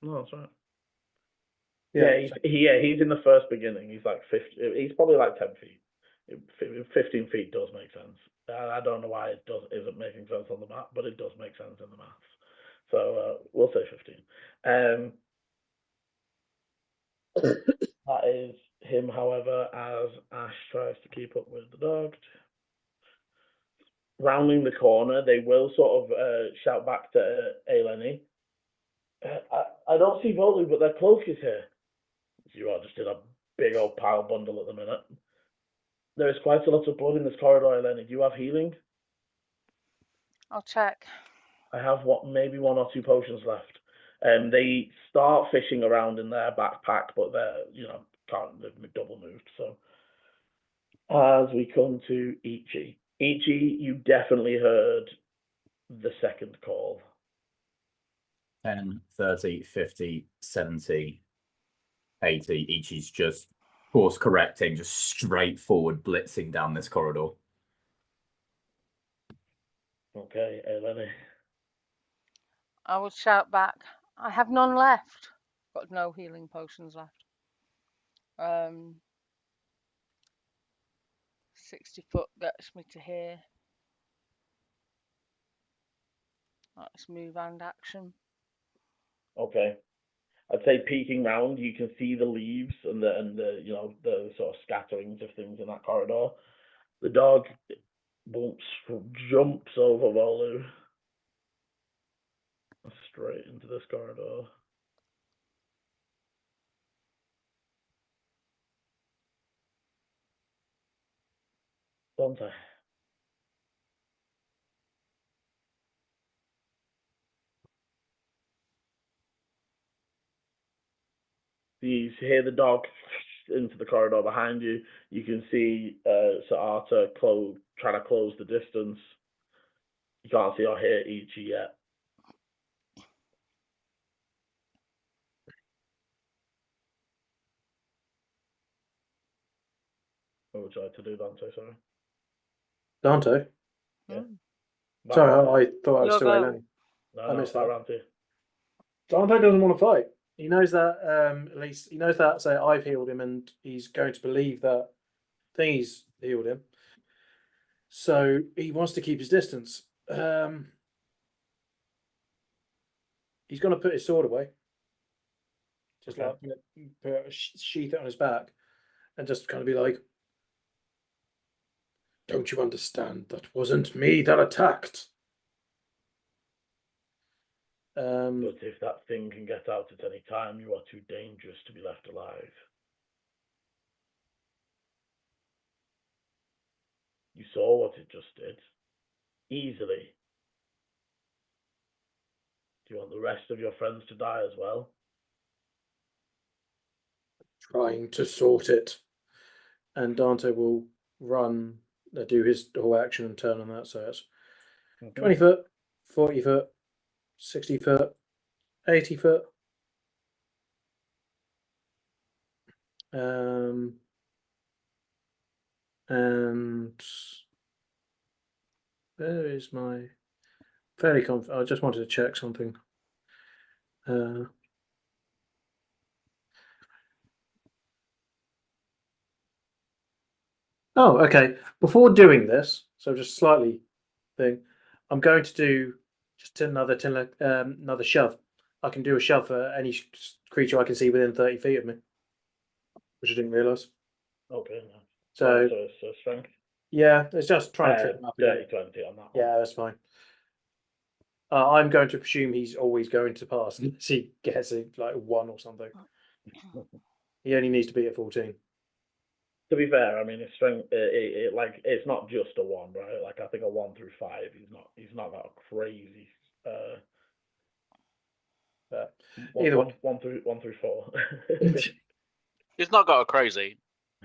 No, that's right. Yeah, he's in the first beginning. He's like 50. He's probably like 10 feet. 15 feet does make sense. I don't know why it isn't making sense on the map, but it does make sense in the maths. So we'll say 15. That is him, however, as Ash tries to keep up with the dog. Rounding the corner, they will sort of shout back to Eleni. I don't see Volu, but their cloak is here. You are just in a big old pile bundle at the minute. There is quite a lot of blood in this corridor, Eleni. Do you have healing? I'll check. I have maybe 1 or 2 potions left. They start fishing around in their backpack, but they're they've double moved. So as we come to Ichi, you definitely heard the second call. 10, 30, 50, 70, 80. Ichi's just course correcting, just straight forward, blitzing down this corridor. Okay, Eleni. I will shout back. I have none left. Got no healing potions left. 60 foot gets me to here. That's move and action. Okay. I'd say peeking round, you can see the leaves and the the sort of scatterings of things in that corridor. The dog jumps over Volu straight into this corridor. Dante. You hear the dog into the corridor behind you. You can see Arta trying to close the distance. You can't see or hear Ichi yet. What would you like to do, Dante? Sorry. Dante. Yeah. Sorry, I thought I was Your still go. Eleni. No, missed back that. round to you. Dante doesn't want to fight. He knows that. At least he knows that. Say, I've healed him, and he's going to believe that Thingy's healed him. So he wants to keep his distance. He's going to put his sword away, just Okay. like sheath it on his back, and just kind of be like, "Don't you understand? That wasn't me that attacked." But if that thing can get out at any time, you are too dangerous to be left alive. You saw what it just did. Easily. Do you want the rest of your friends to die as well? Trying to sort it. And Dante will run, do his whole action and turn on that. So it's 20 foot, 40 foot, 60 foot, 80 foot. And where is my fairly confident? I just wanted to check something. Oh, okay. Before doing this, so just slightly thing, I'm going to do just another shove. I can do a shove for any creature I can see within 30 feet of me, which I didn't realise. Okay. So strength. yeah, it's just trying to trip him up again. 20 on that one. Yeah, that's fine. I'm going to presume he's always going to pass unless he gets like 1 or something. He only needs to be at 14. To be fair, I mean, his strength, it's not just a 1, right? Like, I think a 1 through 5, he's not that crazy. Either way. 1 through 4. He's not got a crazy.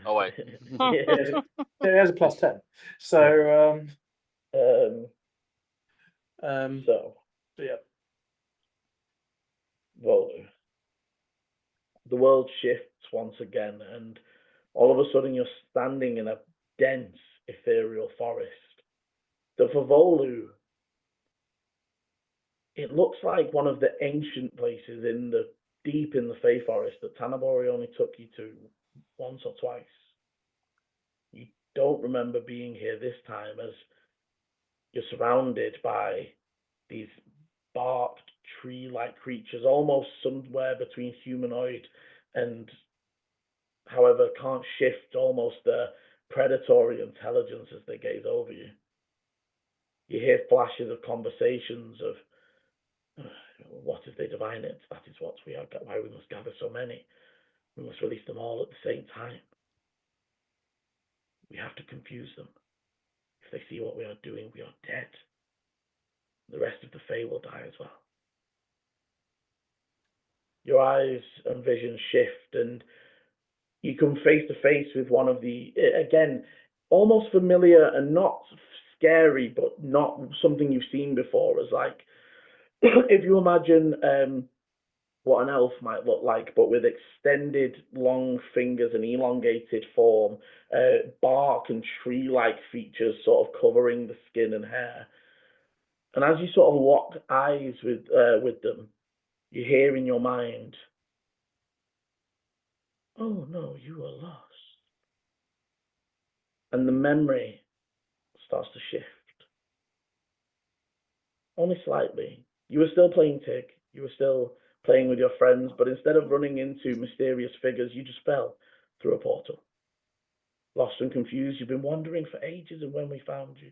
Oh wait. It has a +10. So So, Yeah. Volu, the world shifts once again, and all of a sudden you're standing in a dense, ethereal forest. So for Volu, it looks like one of the ancient places deep in the Fey Forest that Tanabori only took you to once or twice. You don't remember being here this time, as you're surrounded by these barked tree-like creatures, almost somewhere between humanoid and, however, can't shift almost the predatory intelligence as they gaze over you. You hear flashes of conversations of, what if they divine it? That is what we are, why we must gather so many. We must release them all at the same time. We have to confuse them. If they see what we are doing, we are dead. The rest of the Fae will die as well. Your eyes and vision shift, and you come face to face with one of the, again, almost familiar and not scary, but not something you've seen before. As like, if you imagine what an elf might look like, but with extended long fingers and elongated form, bark and tree-like features sort of covering the skin and hair. And as you sort of lock eyes with them, you hear in your mind, "Oh no, you are lost." And the memory starts to shift. Only slightly. You were still playing Tig. You were still playing with your friends, but instead of running into mysterious figures, you just fell through a portal. Lost and confused, you've been wandering for ages, and when we found you.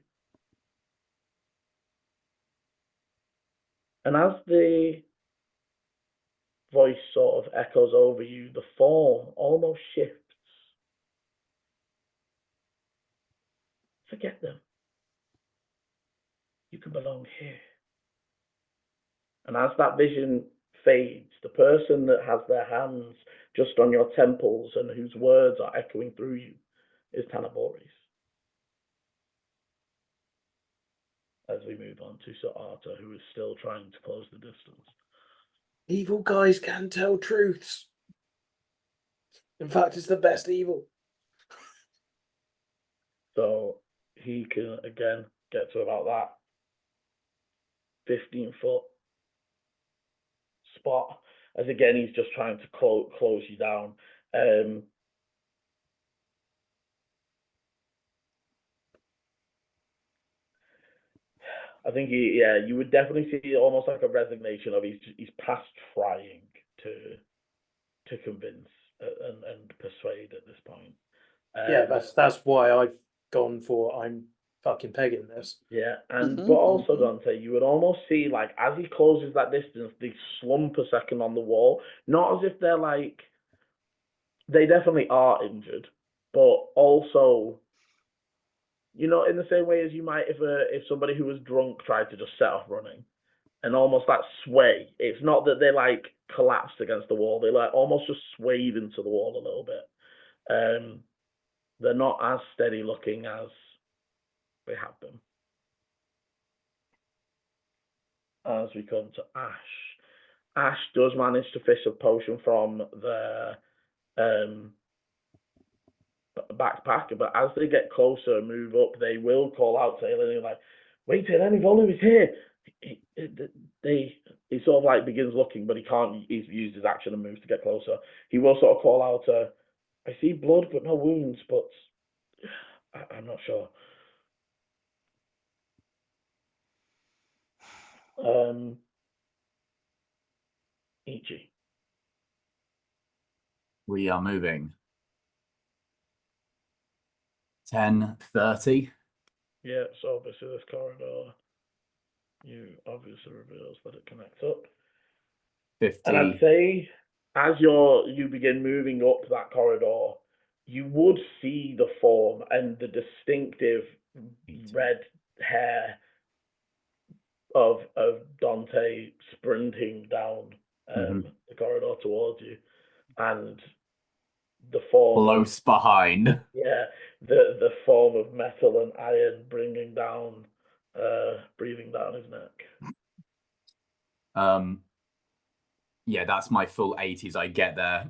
And as the voice sort of echoes over you, the form almost shifts. Forget them. You can belong here. And as that vision fades, the person that has their hands just on your temples and whose words are echoing through you is Tanabori's. As we move on to Sir Arthur, who is still trying to close the distance. Evil guys can tell truths. In fact, it's the best evil. So he can again get to about that 15-foot spot, as again he's just trying to close you down. I think you would definitely see almost like a resignation of he's past trying to convince and persuade at this point. Yeah, that's why I've gone for I'm fucking pegging this. Yeah, and but also Dante, you would almost see like as he closes that distance, they slump a second on the wall, not as if they're like, they definitely are injured, but also, you know, in the same way as you might if somebody who was drunk tried to just set off running, and almost that sway. It's not that they like collapsed against the wall; they like almost just swayed into the wall a little bit. They're not as steady looking as they have been. As we come to Ash, Ash does manage to fish a potion from their backpack, but as they get closer and move up, they will call out to Eleni like, "Wait, Eleni, Volu is here." He sort of like begins looking, but he can't. He's used his action and moves to get closer. He will sort of call out, "I see blood, but no wounds, but I'm not sure." Ichi. We are moving. 10:30. Yeah, so obviously this corridor, you obviously reveals that it connects up. 50. And I'd say as you begin moving up that corridor, you would see the form and the distinctive red hair of Dante sprinting down the corridor towards you, and the form close behind. Yeah, the form of metal and iron bringing down breathing down his neck. Yeah, that's my full 80s. I get there.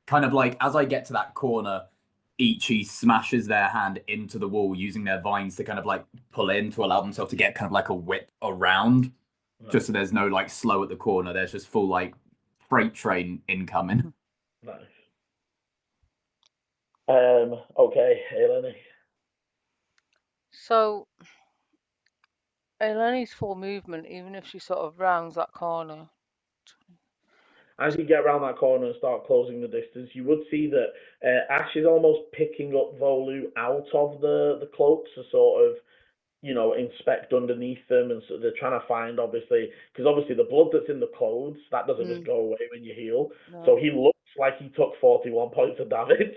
Kind of like as I get to that corner, Ichi smashes their hand into the wall using their vines to kind of like pull in to allow themselves to get kind of like a whip around. Just so there's no like slow at the corner. There's just full like freight train incoming. Nice. Okay, Eleni. So, Eleni's full movement, even if she sort of rounds that corner. As you get around that corner and start closing the distance, you would see that Ash is almost picking up Volu out of the cloaks to sort of, inspect underneath them, and so they're trying to find, obviously, because obviously the blood that's in the clothes, that doesn't just go away when you heal. No. So he looks like he took 41 points of damage,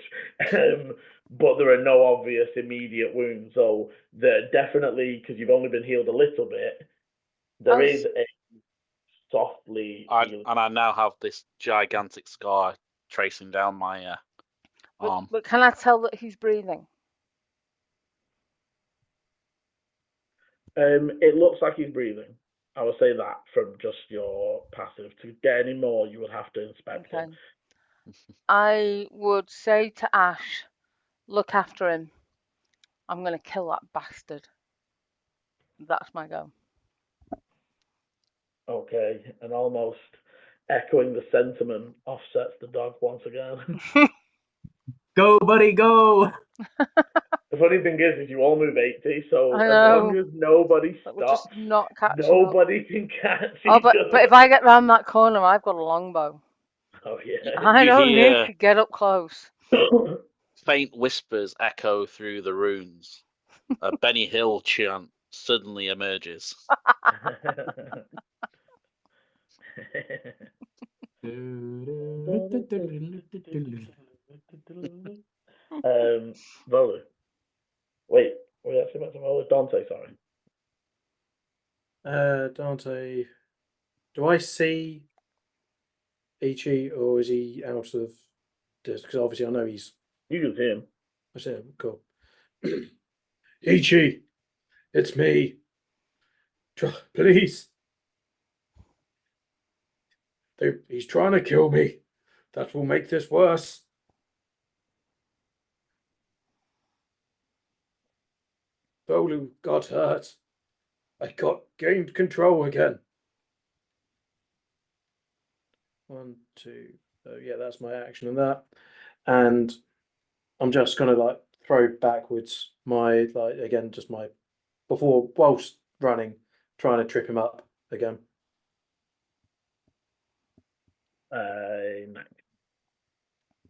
but there are no obvious immediate wounds. So they're definitely, because you've only been healed a little bit, there is a softly healing. And I now have this gigantic scar tracing down my arm. But can I tell that he's breathing? It looks like he's breathing. I would say that from just your passive. To get any more, you would have to inspect him. I would say to Ash, look after him. I'm going to kill that bastard. That's my go. Okay, and almost echoing the sentiment offsets the dog once again. Go, buddy, go! The funny thing is you all move 80, so I as know. long as nobody But we're just stops, not catching nobody can catch Oh, each other. but if I get round that corner, I've got a longbow. Oh, yeah. I You don't hear- need to get up close. Faint whispers echo through the ruins. A Benny Hill chant suddenly emerges. Volu. Wait, were you actually about to Volu? Dante, sorry. Dante, do I see Ichi, or is he out of this? Because obviously I know he's. You can see him. I see him. Cool. Ichi, it's me. Please. He's trying to kill me. That will make this worse. Volu got hurt. I gained control again. 1, 2. So yeah, that's my action on that. And I'm just gonna like throw backwards my just my whilst running, trying to trip him up again.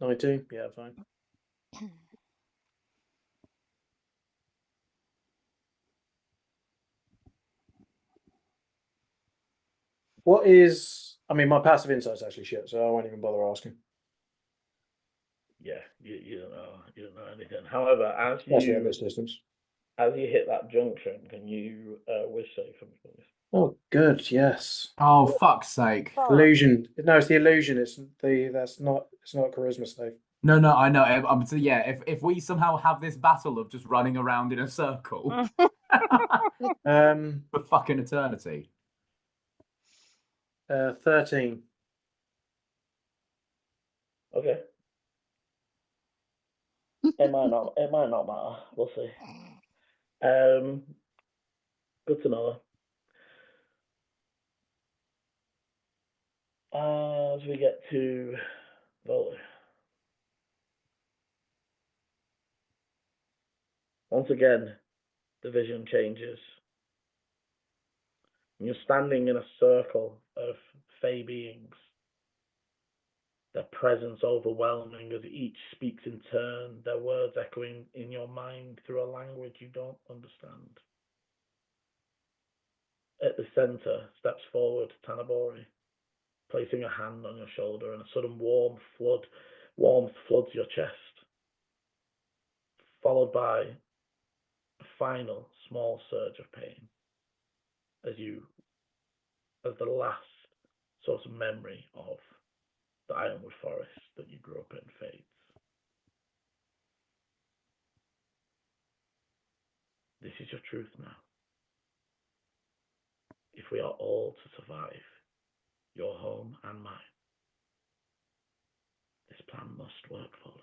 19. Yeah, fine. What is? I mean, my passive insight's actually shit, so I won't even bother asking. Yeah, you don't know. You don't know anything. However, as Especially at this distance. As you hit that junction, can you wish save for me, please? Oh, good. Yes. Oh, fuck's sake! Illusion. No, it's the illusion. It's not. It's not a charisma save. No, I know. So yeah, if we somehow have this battle of just running around in a circle for fucking eternity. 13. Okay. It might not matter. We'll see. Good to know. As we get to Volu. Once again, the vision changes. You're standing in a circle of fey beings, their presence overwhelming as each speaks in turn, their words echoing in your mind through a language you don't understand. At the centre steps forward Tanabori, placing a hand on your shoulder, and a sudden warmth floods your chest, followed by a final small surge of pain as the last sort of memory of the Ironwood Forest that you grew up in fades. This is your truth now. if we are all to survive, your home and mine, this plan must work, Volu.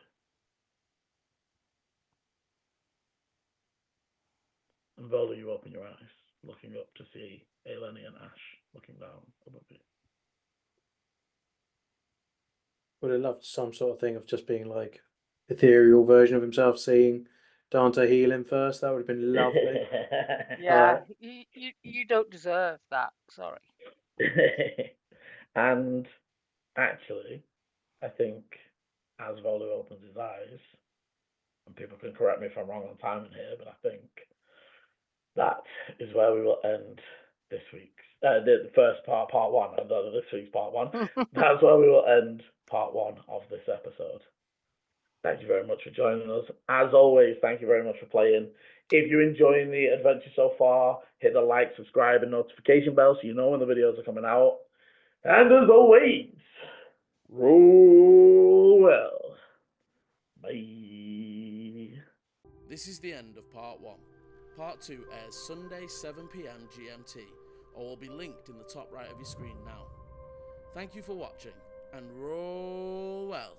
And Volu, you open your eyes, looking up to see Eleni and Ash looking down above you. Would have loved some sort of thing of just being like ethereal version of himself, seeing Dante heal him first. That would have been lovely. Yeah, you don't deserve that. Sorry. And actually, I think as Volu opens his eyes, and people can correct me if I'm wrong on timing here, but I think that is where we will end this week's the first part one of this week's part one. That's where we will end part one of this episode. Thank you very much for joining us. As always, thank you very much for playing. If you're enjoying the adventure so far, hit the like, subscribe, and notification bell so you know when the videos are coming out. And as always, roll well. Bye. This is the end of part 1. Part 2 airs Sunday 7 PM GMT, or will be linked in the top right of your screen now. Thank you for watching, and roll well.